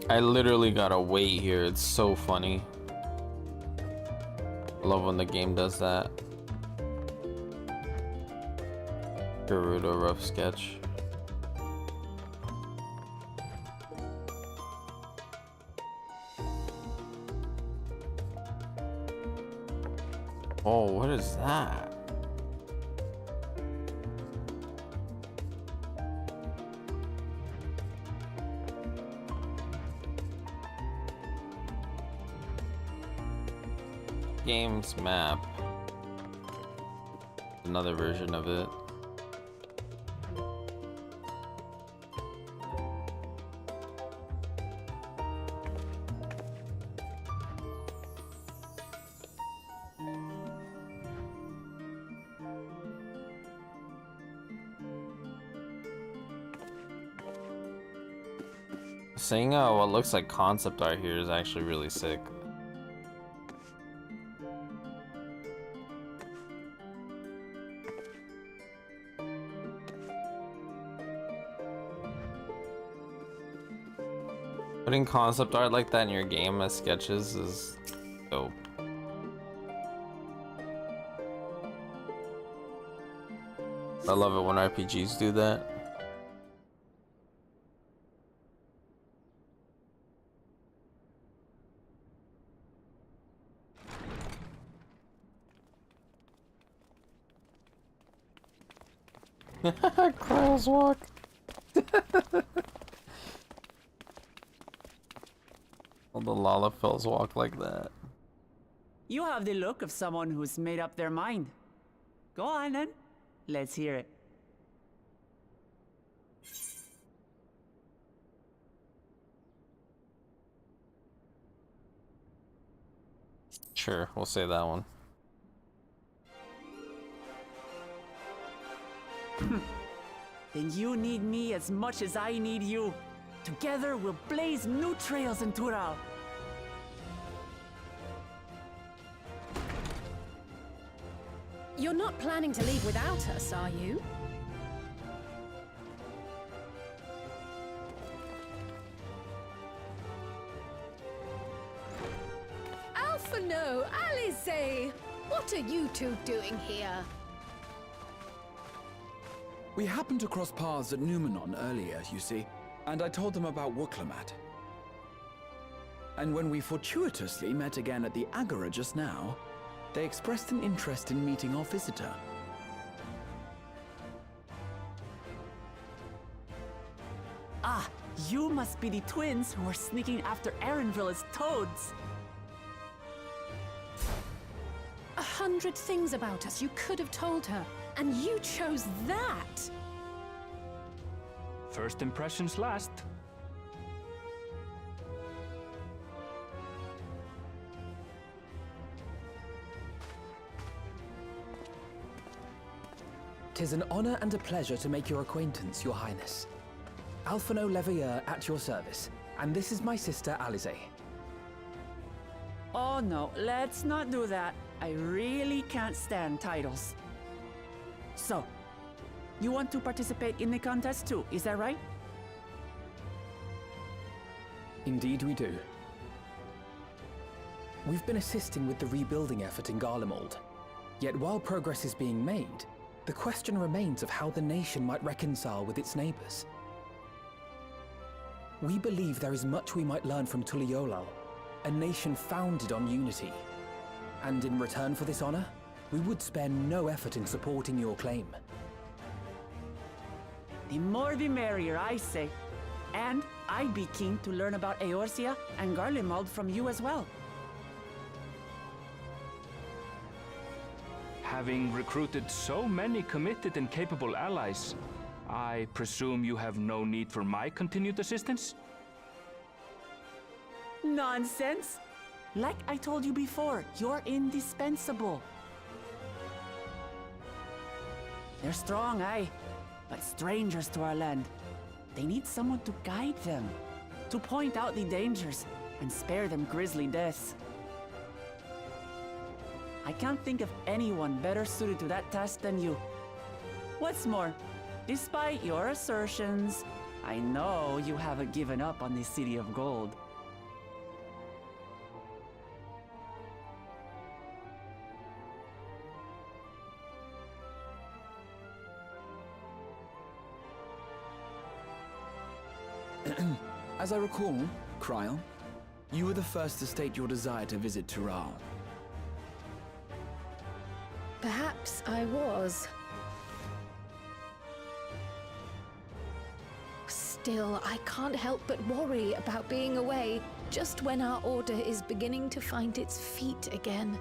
I literally gotta wait here. It's so funny. Love when the game does that. Gerudo rough sketch. Oh, what is that? Games map. Another version of it. Seeing what looks like concept art here is actually really sick. Putting concept art like that in your game as sketches is dope. I love it when RPGs do that. Crow's walk. All the Lalafels walk like that. You have the look of someone who's made up their mind. Go on then. Let's hear it. Sure, we'll say that one. Then you need me as much as I need you. Together we'll blaze new trails in Tural. You're not planning to leave without us, are you? Alphano, Alice! What are you two doing here? We happened to cross paths at Numenon earlier, you see, and I told them about Wuklamat. And when we fortuitously met again at the Agora just now, they expressed an interest in meeting our visitor. Ah, you must be the twins who are sneaking after Erenville as toads. 100 things about us you could have told her, and you chose that! First impressions last. "'Tis an honor and a pleasure to make your acquaintance, Your Highness. Alphano Leveilleur at your service, and this is my sister Alize." Oh no, let's not do that. I really can't stand titles. So, you want to participate in the contest too, is that right? Indeed we do. We've been assisting with the rebuilding effort in Garlemald. Yet while progress is being made, the question remains of how the nation might reconcile with its neighbors. We believe there is much we might learn from Tuliolal, a nation founded on unity. And in return for this honor, we would spare no effort in supporting your claim. The more the merrier, I say. And I'd be keen to learn about Eorzea and Garlemald from you as well. Having recruited so many committed and capable allies, I presume you have no need for my continued assistance? Nonsense! Like I told you before, you're indispensable. They're strong, aye, but strangers to our land. They need someone to guide them, to point out the dangers, and spare them grisly deaths. I can't think of anyone better suited to that task than you. What's more, despite your assertions, I know you haven't given up on the City of Gold. As I recall, Kryl, you were the first to state your desire to visit Tural. Perhaps I was. Still, I can't help but worry about being away just when our order is beginning to find its feet again.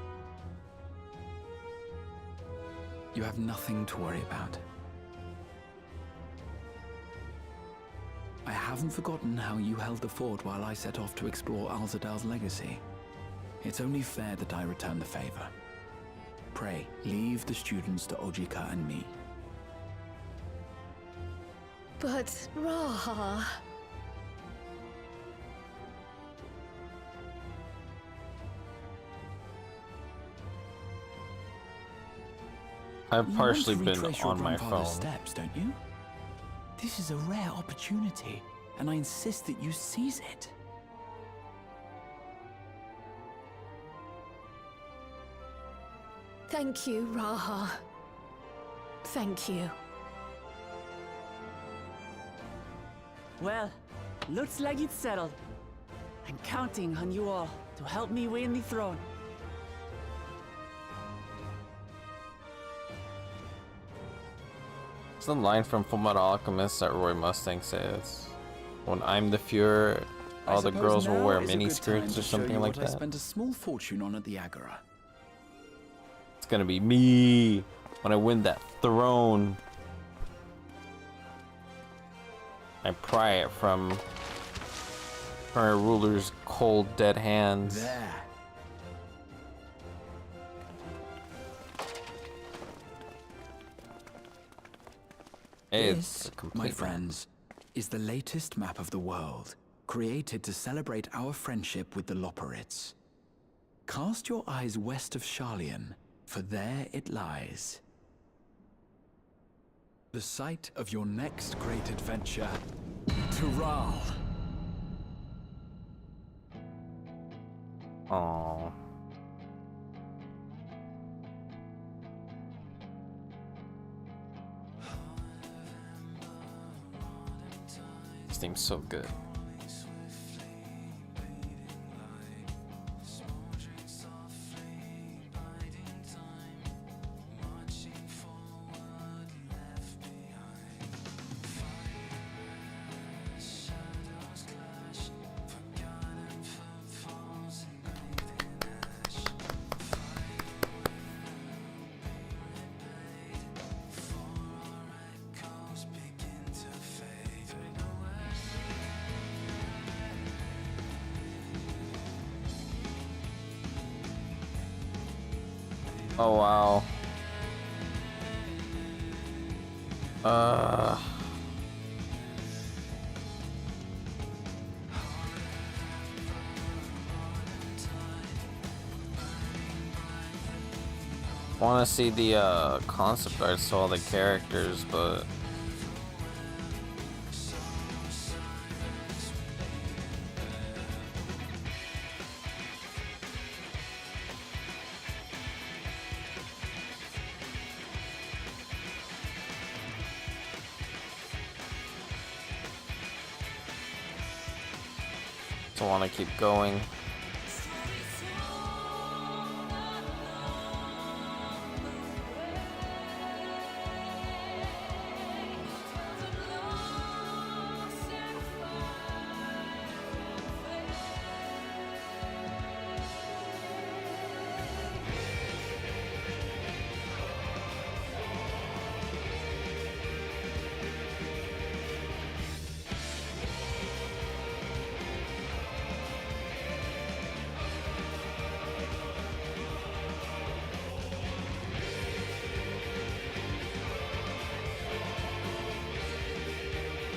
You have nothing to worry about. I haven't forgotten how you held the fort while I set off to explore Alzadal's legacy. It's only fair that I return the favor. Pray, leave the students to Ojika and me. But, Raha... I've partially You want to been retrace your on my grandfather's phone. steps, don't you? This is a rare opportunity, and I insist that you seize it. Thank you, Raha. Thank you. Well, looks like it's settled. I'm counting on you all to help me win the throne. It's the line from Fullmetal Alchemist that Roy Mustang says, "When I'm the Fuhrer, all the girls will wear mini skirts or something like I that." spent a small fortune on at the Agora. It's gonna be me when I win that throne. I pry it from current ruler's cold, dead hands. There. Hey, This, it's a complete my map. friends, is the latest map of the world, created to celebrate our friendship with the Loporrits. Cast your eyes west of Sharlayan, for there it lies. The site of your next great adventure, Tural. Aww. This seems so good. Oh wow. Want to see the concept art, so all the characters, but don't want to keep going.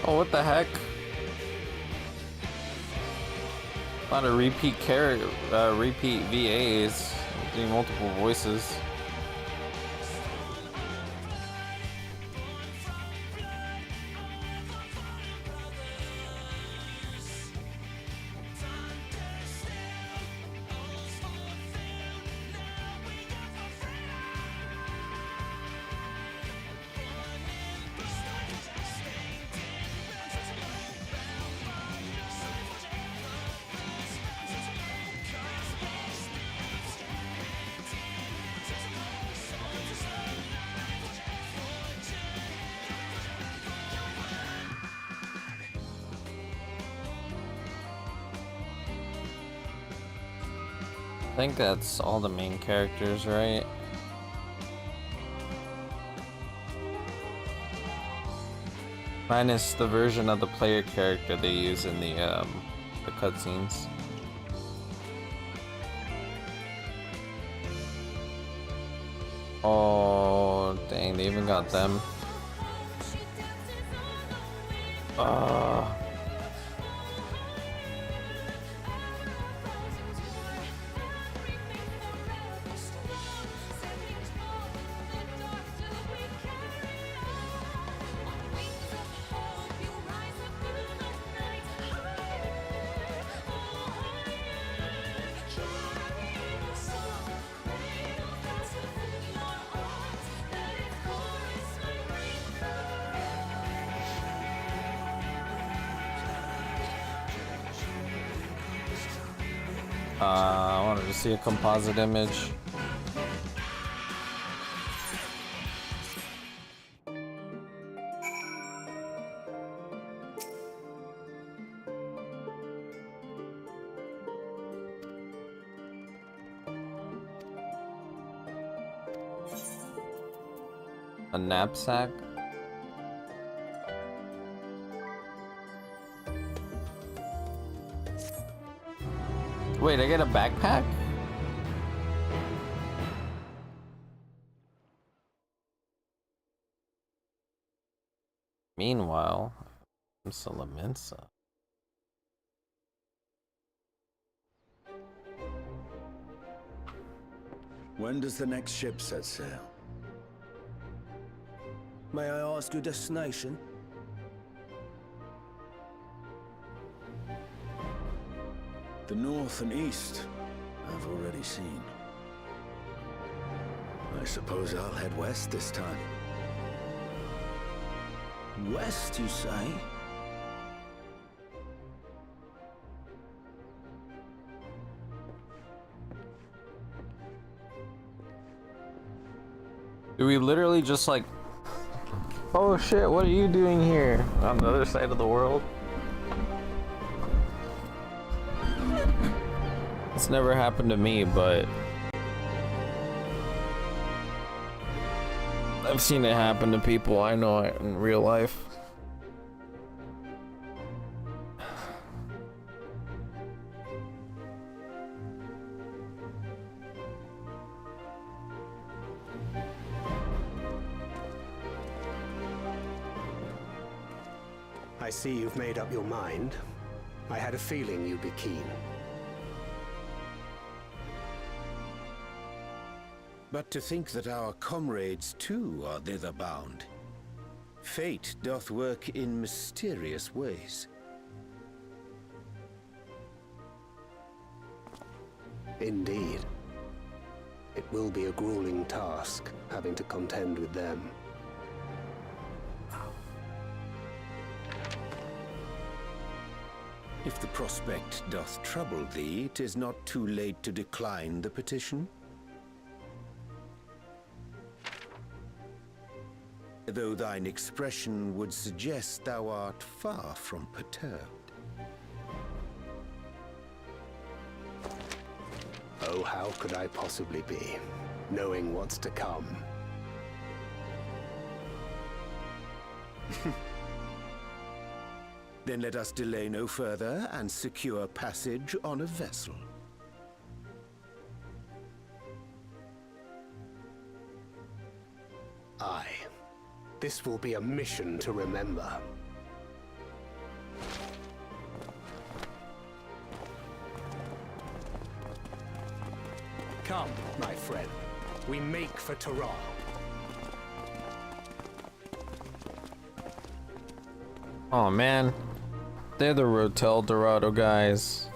Oh, what the heck? A lot of repeat repeat VAs, doing multiple voices. I think that's all the main characters, right? Minus the version of the player character they use in the cutscenes. Oh, dang, they even got them. I wanted to see a composite image. A knapsack? Wait, I get a backpack? Meanwhile, I'm still a Mensa. When does the next ship set sail? May I ask your destination? The north and east, I've already seen. I suppose I'll head west this time. West, you say? Do we literally just like... Oh shit, what are you doing here? On the other side of the world? It's never happened to me, but... I've seen it happen to people I know in real life. I see you've made up your mind. I had a feeling you'd be keen. But to think that our comrades too are thither bound. Fate doth work in mysterious ways. Indeed. It will be a grueling task, having to contend with them. If the prospect doth trouble thee, 'tis not too late to decline the petition. Though thine expression would suggest thou art far from perturbed. Oh, how could I possibly be, knowing what's to come? Then let us delay no further and secure passage on a vessel. Aye. This will be a mission to remember. Come, my friend. We make for Tehran. Oh man, they're the Road to El Dorado guys.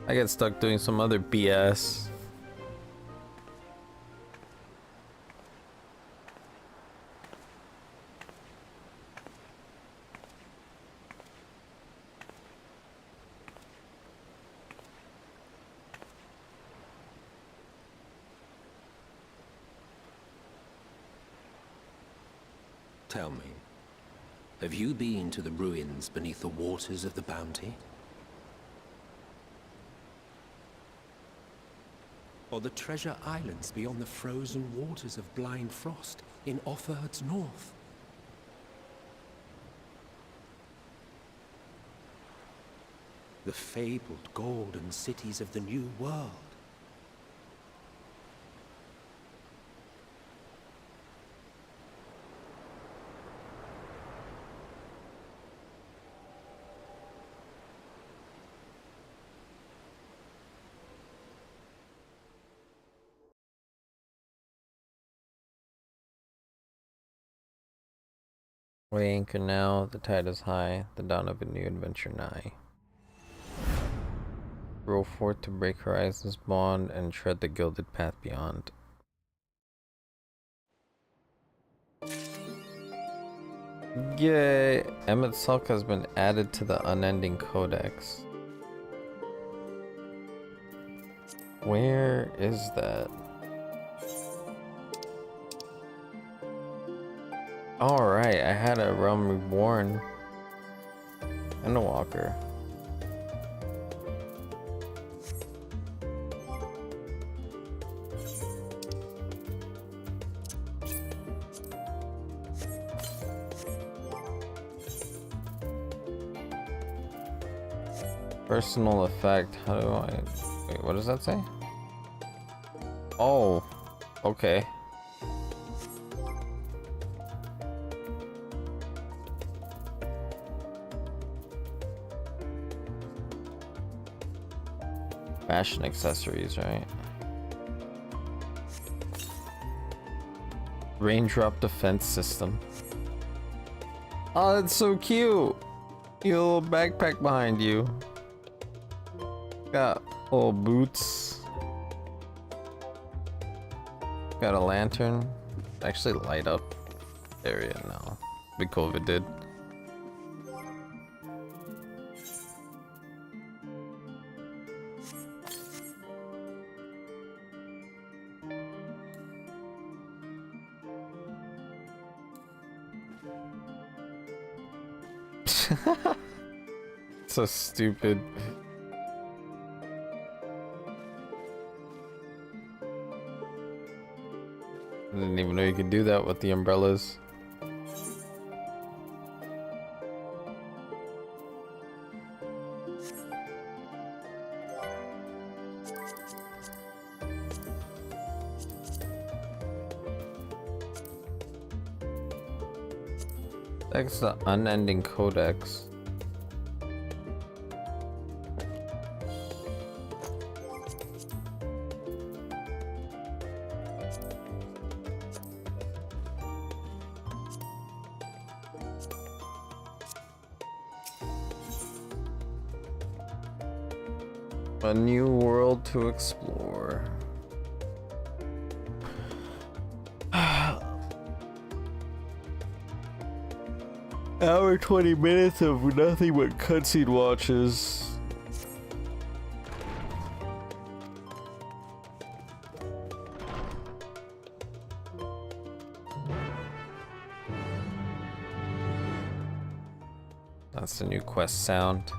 I get stuck doing some other BS. Tell me, have you been to the ruins beneath the waters of the Bounty? Or the treasure islands beyond the frozen waters of Blind Frost in Offerd's north? The fabled golden cities of the New World? We anchor now, the tide is high, the dawn of a new adventure nigh. Roll forth to break horizons bond and tread the gilded path beyond. Yay! Emmett Sulk has been added to the Unending Codex. Where is that? Alright, I had a Realm Reborn and a Walker. Personal effect, how do I... Wait, what does that say? Oh, okay. Fashion accessories, right? Raindrop defense system. Oh, that's so cute! Your little backpack behind you. Got little boots. Got a lantern. Actually light up area now. Be cool if it did. So stupid. I didn't even know you could do that with the umbrellas. That's the Unending Codex. A new world to explore. Hour 20 minutes of nothing but cutscene watches. That's the new quest sound.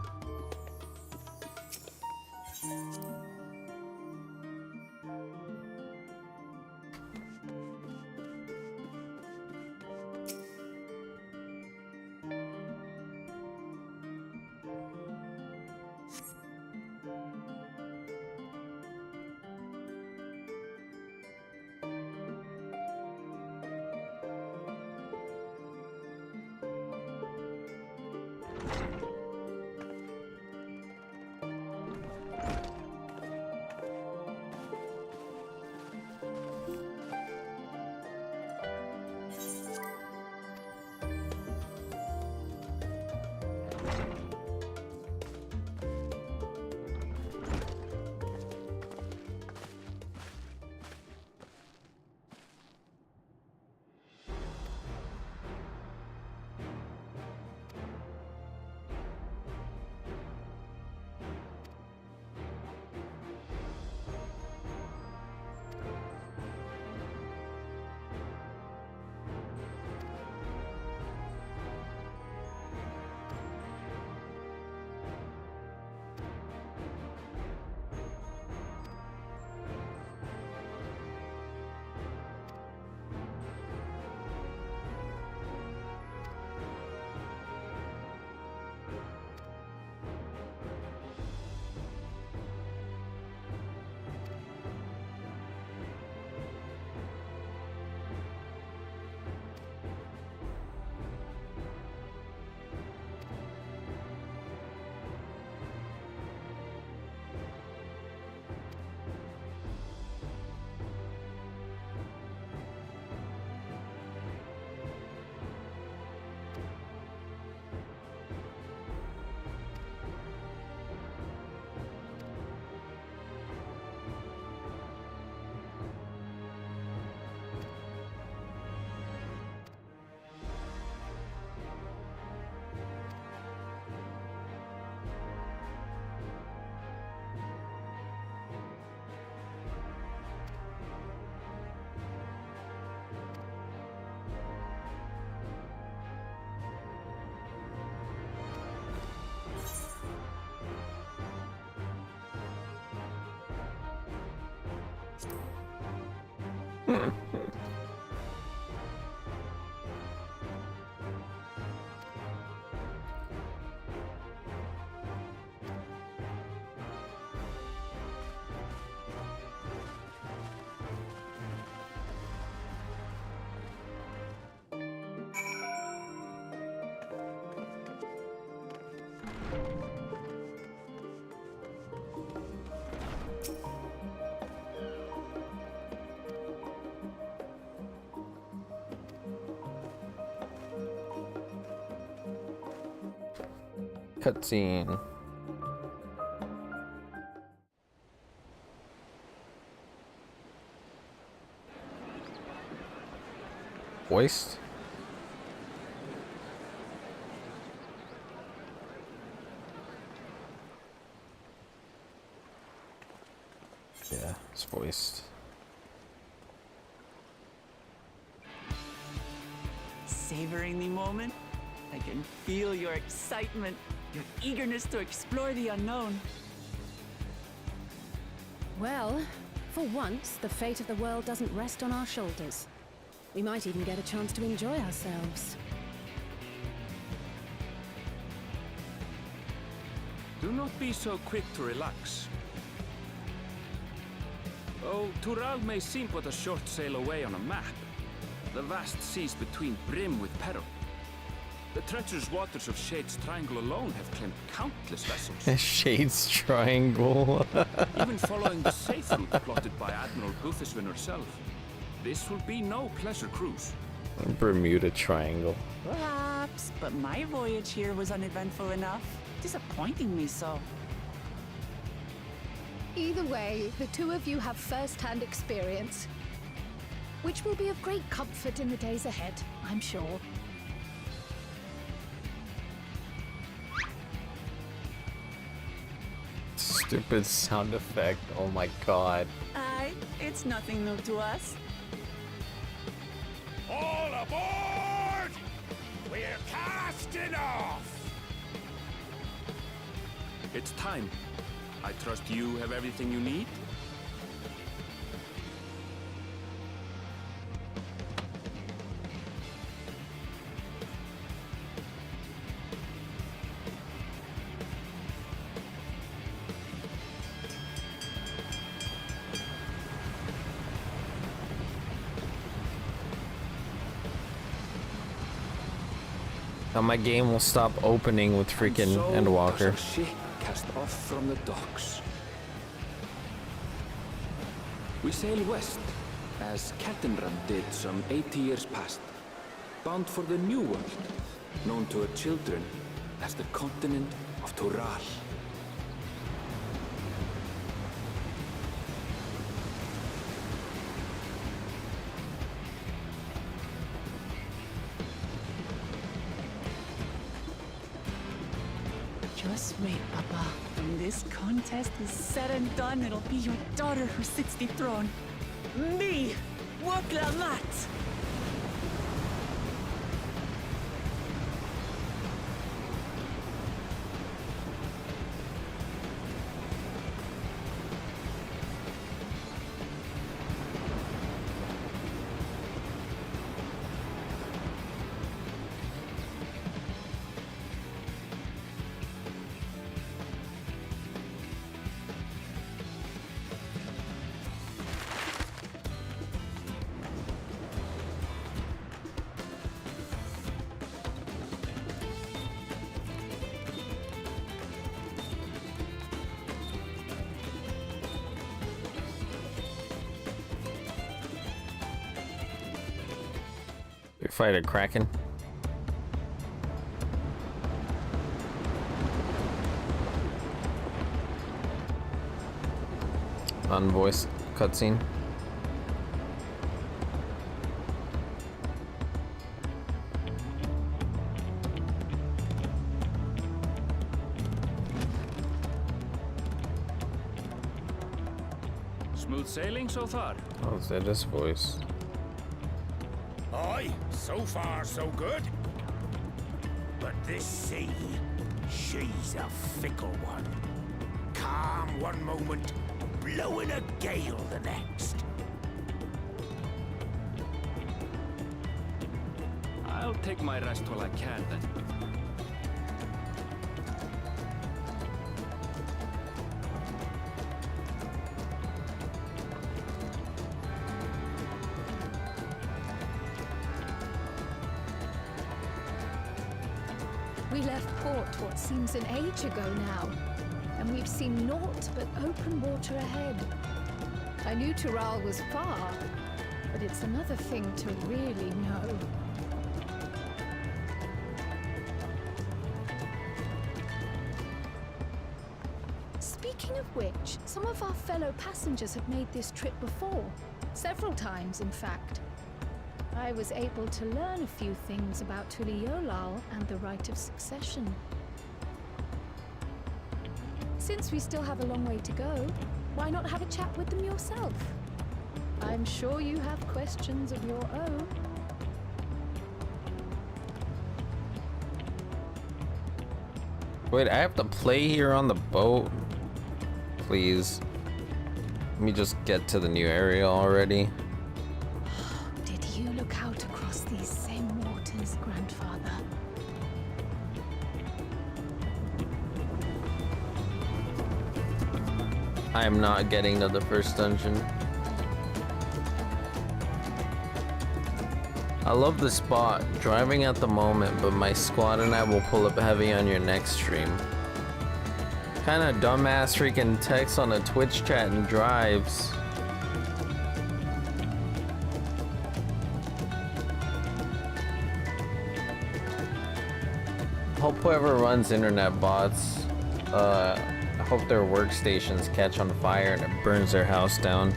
Cutscene. Voiced? Yeah, it's voiced. Savoring the moment? I can feel your excitement, your eagerness to explore the unknown. Well, for once, the fate of the world doesn't rest on our shoulders. We might even get a chance to enjoy ourselves. Do not be so quick to relax. Oh, Tural may seem but a short sail away on a map. The vast seas between brim with peril. The treacherous waters of Shade's Triangle alone have claimed countless vessels. Shade's Triangle. Even following the safe route plotted by Admiral Guthishwin herself. This will be no pleasure cruise. Bermuda Triangle. Perhaps, but my voyage here was uneventful enough. Disappointingly so. Either way, the two of you have first-hand experience, which will be of great comfort in the days ahead, I'm sure. Stupid sound effect. Oh my god. Aye, it's nothing new to us. All aboard! We're casting off! It's time. I trust you have everything you need? Now my game will stop opening with freaking Endwalker. Ship cast off from the docks. We sail west, as Kettenram did some 80 years past, bound for the new world, known to her children as the continent of Tural. Just wait, Papa. When this contest is said and done, it'll be your daughter who sits the throne. Me, Woklamat! We fight a kraken. Unvoiced cutscene. Smooth sailing so far. Oh, is that his voice? Aye, so far so good. But this sea, she's a fickle one. Calm one moment, blowing a gale the next. I'll take my rest while I can then. We left port what seems an age ago now, and we've seen naught but open water ahead. I knew Tural was far, but it's another thing to really know. Speaking of which, some of our fellow passengers have made this trip before. Several times, in fact. I was able to learn a few things about Tuliolal and the right of succession. Since we still have a long way to go, why not have a chat with them yourself? I'm sure you have questions of your own. Wait, I have to play here on the boat? Please. Let me just get to the new area already. Did you look out across these same waters, Grandfather? I am not getting to the first dungeon. I love the spot, driving at the moment, but my squad and I will pull up heavy on your next stream. Kinda dumbass freaking text on a Twitch chat and drives. Hope whoever runs internet bots, I hope their workstations catch on fire and it burns their house down.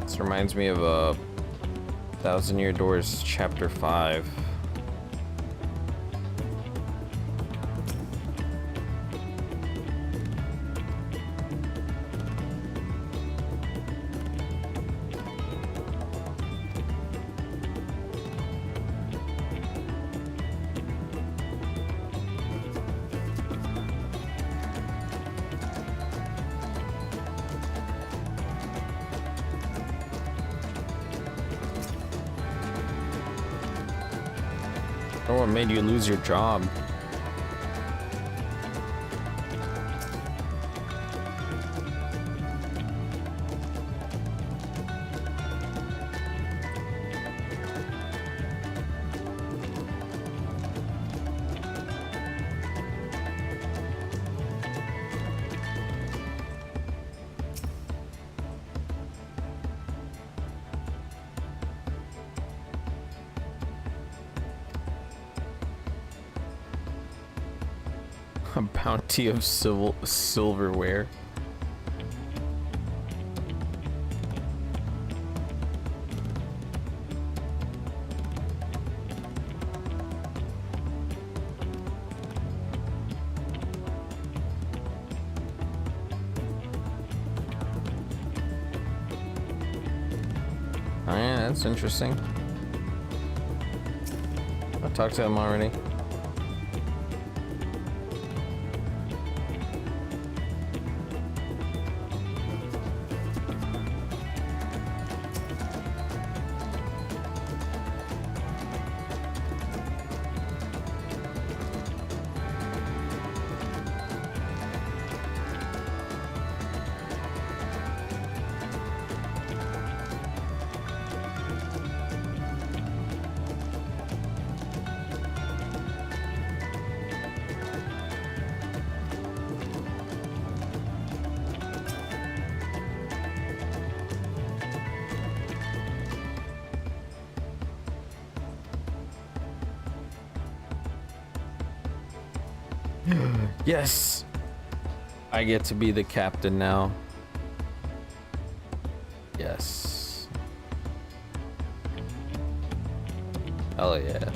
This reminds me of Thousand Year Doors Chapter 5. Oh, what made you lose your job? A bounty of silverware. Oh yeah, that's interesting. I talked to him already. Yes! I get to be the captain now. Yes. Hell yeah.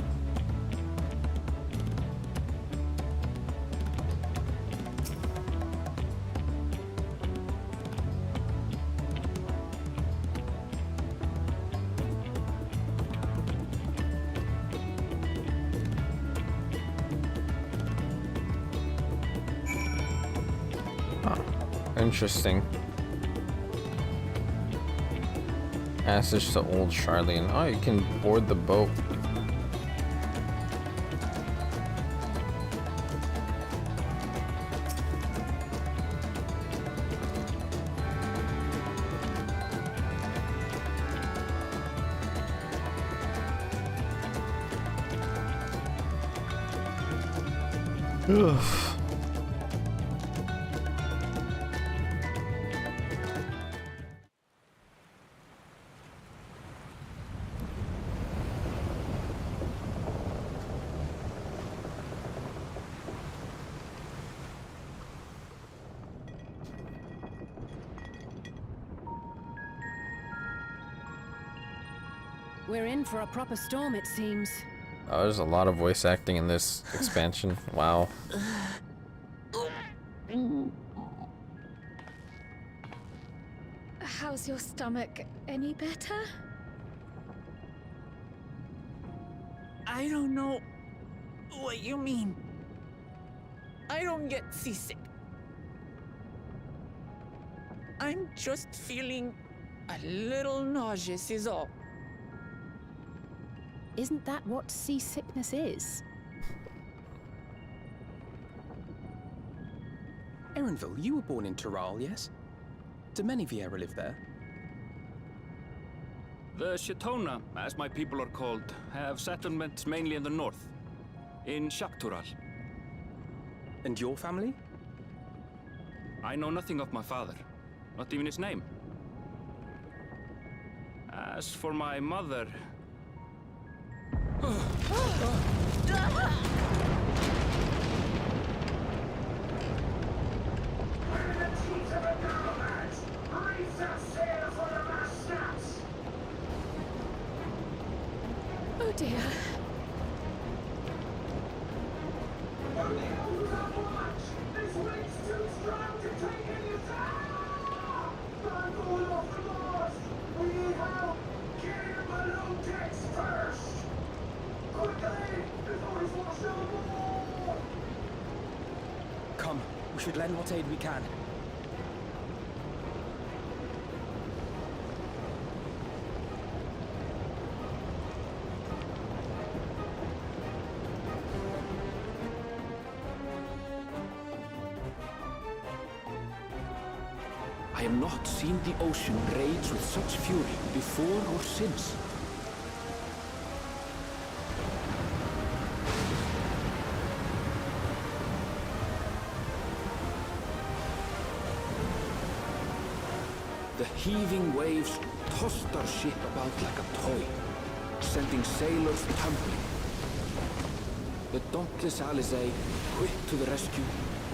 Interesting. Passage to Old Charlian. Oh, you can board the boat. Ugh. We're in for a proper storm, it seems. Oh, there's a lot of voice acting in this expansion. Wow. How's your stomach? Any better? I don't know what you mean. I don't get seasick. I'm just feeling a little nauseous is all. Isn't that what seasickness is? Erenville, you were born in Tyrol, yes? Do many Vieira live there? The Chitona, as my people are called, have settlements mainly in the north, in Shaktural. And your family? I know nothing of my father, not even his name. As for my mother... Oh dear. Come, we should lend what aid we can. I have not seen the ocean rage with such fury before or since. The heaving waves tossed our ship about like a toy, sending sailors tumbling. The dauntless Alizé, quick to the rescue,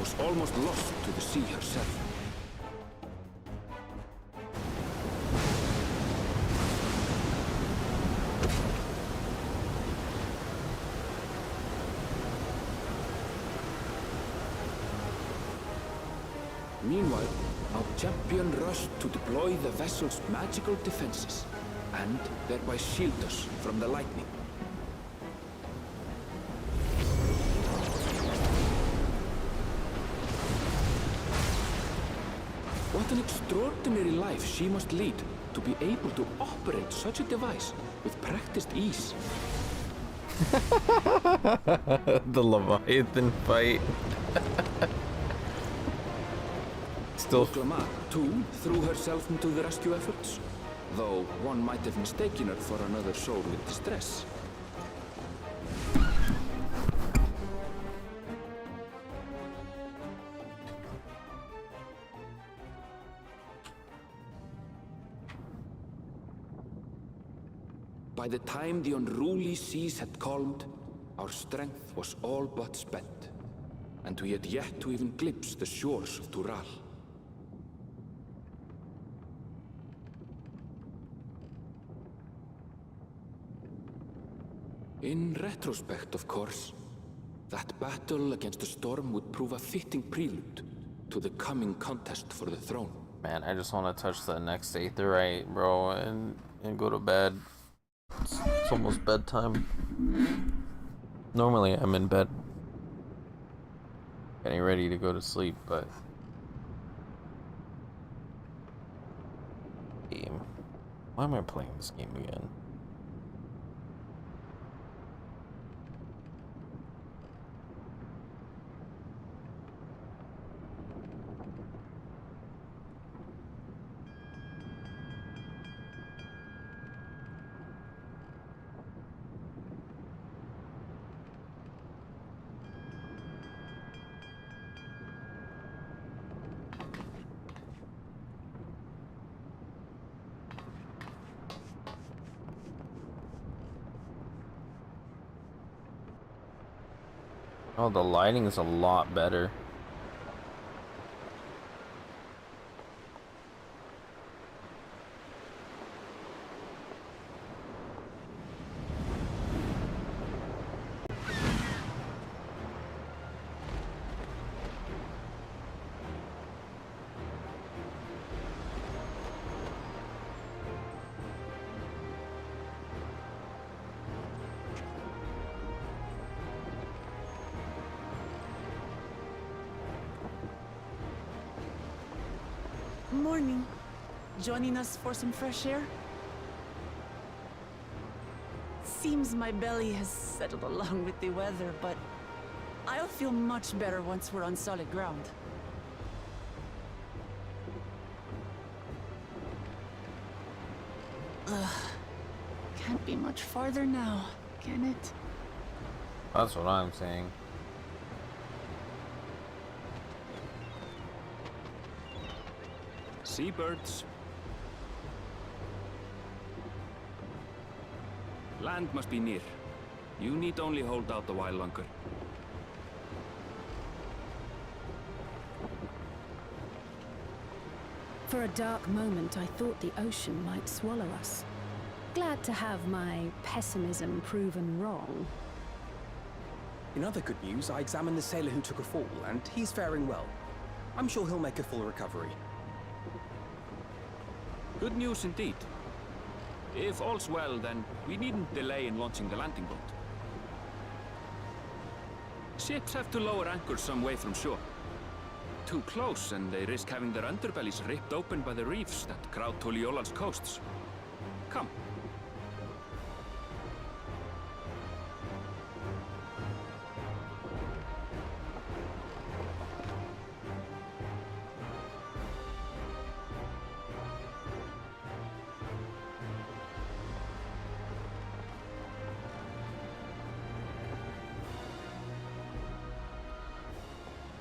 was almost lost to the sea herself. Meanwhile, our champion rushed to deploy the vessel's magical defenses, and thereby shield us from the lightning. What an extraordinary life she must lead to be able to operate such a device with practiced ease. The Leviathan fight. Still. Clamart, too, threw herself into the rescue efforts, though one might have mistaken her for another soul with distress. By the time the unruly seas had calmed, our strength was all but spent, and we had yet to even glimpse the shores of Tural. In retrospect, of course, that battle against the storm would prove a fitting prelude to the coming contest for the throne. Man, I just want to touch the next aetherite, bro, and go to bed. It's almost bedtime. Normally I'm in bed getting ready to go to sleep, but game. Why am I playing this game again? Oh, the lighting is a lot better. Morning. Joining us for some fresh air? Seems my belly has settled along with the weather, but I'll feel much better once we're on solid ground. Ugh. Can't be much farther now, can it? That's what I'm saying. Seabirds. Land must be near. You need only hold out a while longer. For a dark moment, I thought the ocean might swallow us. Glad to have my pessimism proven wrong. In other good news, I examined the sailor who took a fall, and he's faring well. I'm sure he'll make a full recovery. Good news indeed. If all's well, then we needn't delay in launching the landing boat. Ships have to lower anchors some way from shore. Too close, and they risk having their underbellies ripped open by the reefs that crowd Tuliola's coasts. Come.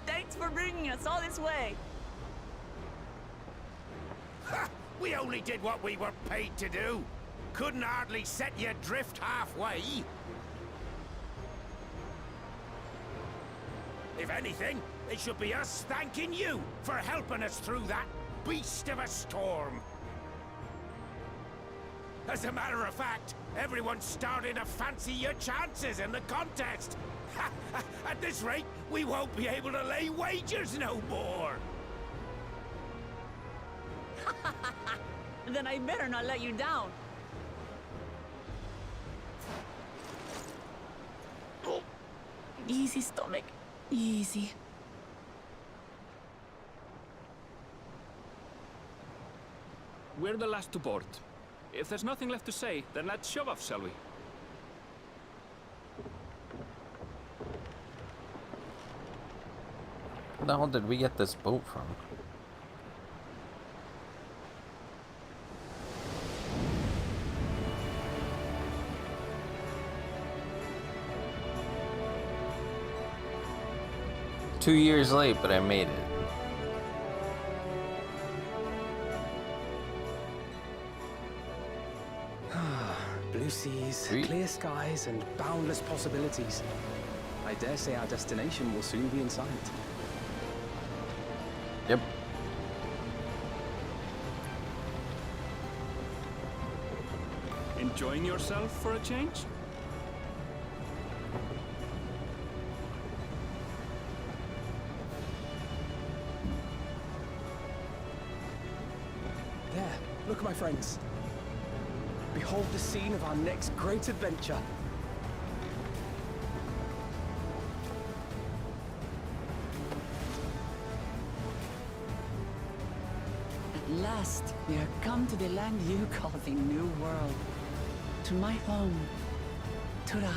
Thanks for bringing us all this way. Ha! We only did what we were paid to do. Couldn't hardly set you adrift halfway. If anything, it should be us thanking you for helping us through that beast of a storm. As a matter of fact, everyone's starting to fancy your chances in the contest. At this rate, we won't be able to lay wagers no more. Then I better not let you down. Easy, stomach. Easy. We're the last to board. If there's nothing left to say, then let's shove off, shall we? Where the hell did we get this boat from? Two years late, but I made it. Blue seas, Sweet. clear skies, and boundless possibilities. I dare say our destination will soon be in sight. Yep. Enjoying yourself for a change? There, look, my friends. Behold the scene of our next great adventure. At last, we are come to the land you call the New World. To my home, Tural.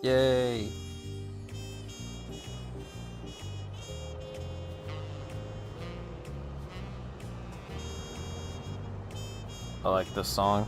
Yay. I like this song.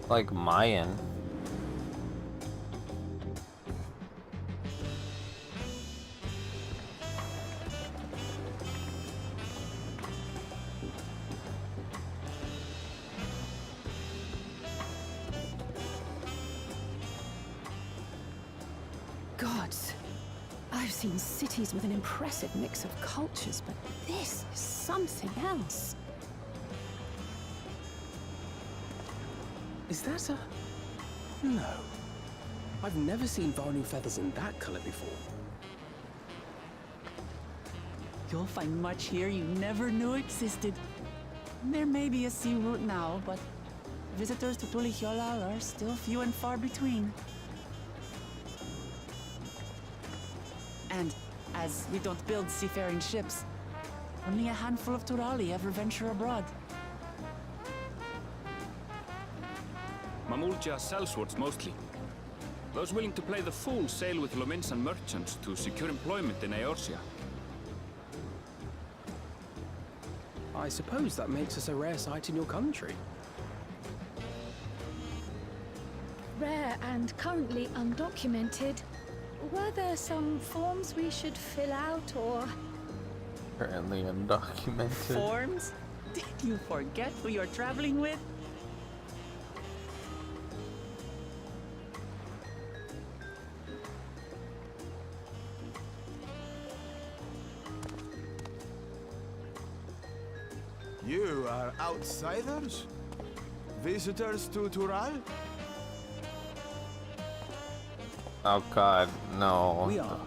Like Mayan. Gods, I've seen cities with an impressive mix of cultures, but this is something else. Is that a... No. I've never seen Vanu feathers in that color before. You'll find much here you never knew existed. There may be a sea route now, but visitors to Tulihyolal are still few and far between. And as we don't build seafaring ships, only a handful of Turali ever venture abroad. Mamulja sellswords mostly. Those willing to play the fool sail with Lominsan merchants to secure employment in Eorzea. I suppose that makes us a rare sight in your country. Rare and currently undocumented. Were there some forms we should fill out, or...? Currently undocumented. Forms? Did you forget who you're traveling with? You are outsiders? Visitors to Tural? Oh god, no. We are.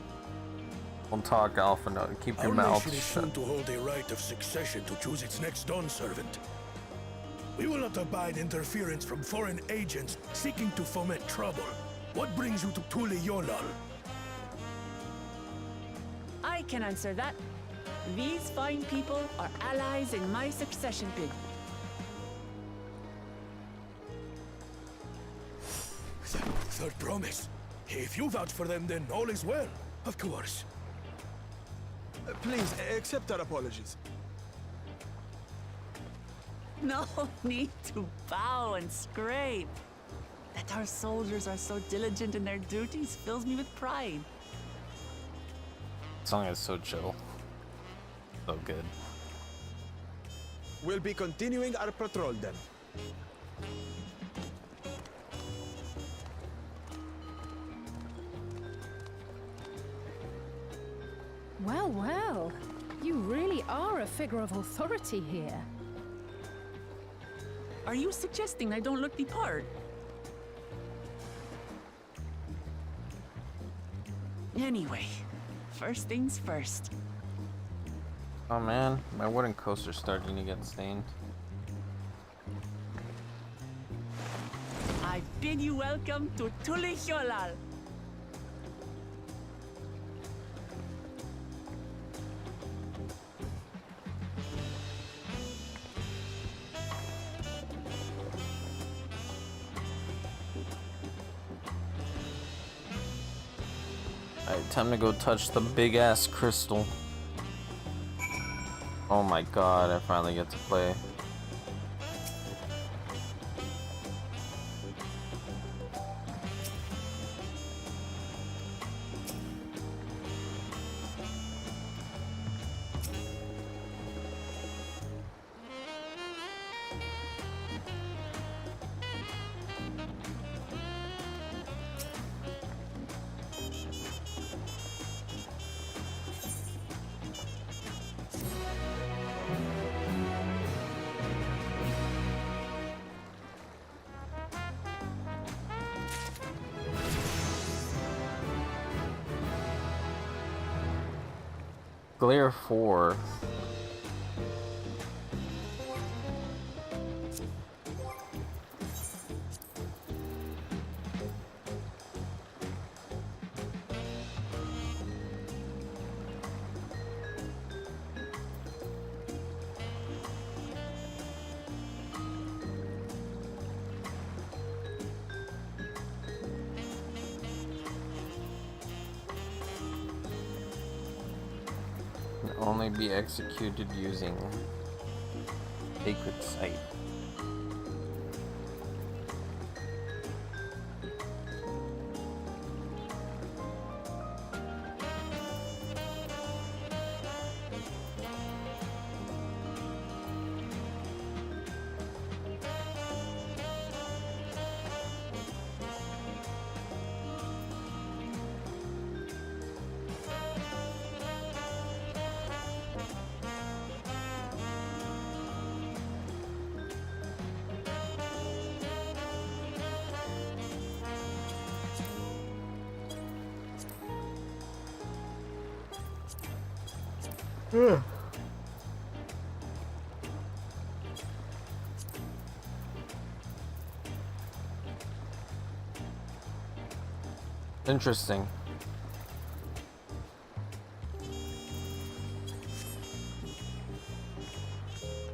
Don't talk, Alpha. No, keep your Our mouth nation is shut. soon to hold a right of succession to choose its next Dawn servant. We will not abide interference from foreign agents seeking to foment trouble. What brings you to Tule-Yolal? I can answer that. These fine people are allies in my succession bid. Third promise. If you vouch for them, then all is well. Of course. Please, accept our apologies. No need to bow and scrape. That our soldiers are so diligent in their duties fills me with pride. The song is so chill. So good. We'll be continuing our patrol then. Well, well. You really are a figure of authority here. Are you suggesting I don't look the part? Anyway, first things first. Oh man, my wooden coaster's starting to get stained. I bid you welcome to Tule-Yolal. Alright, time to go touch the big ass crystal. Oh my god, I finally get to play. Glare 4. Only be executed using sacred sight. Interesting.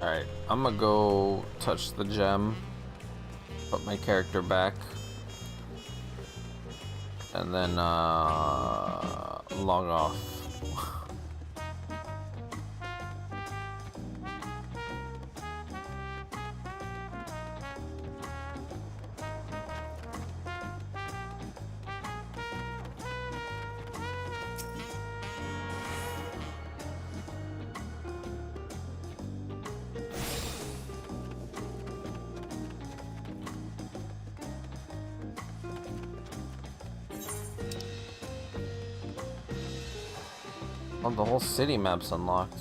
Alright, I'm gonna go touch the gem, put my character back, and then log off. Oh, the whole city map's unlocked.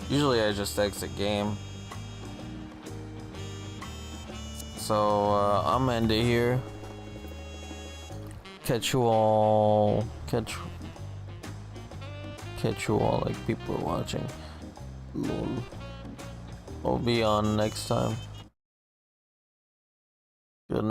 Usually I just exit game. So I'm gonna end it here. Catch you all like people are watching. I'll be on next time.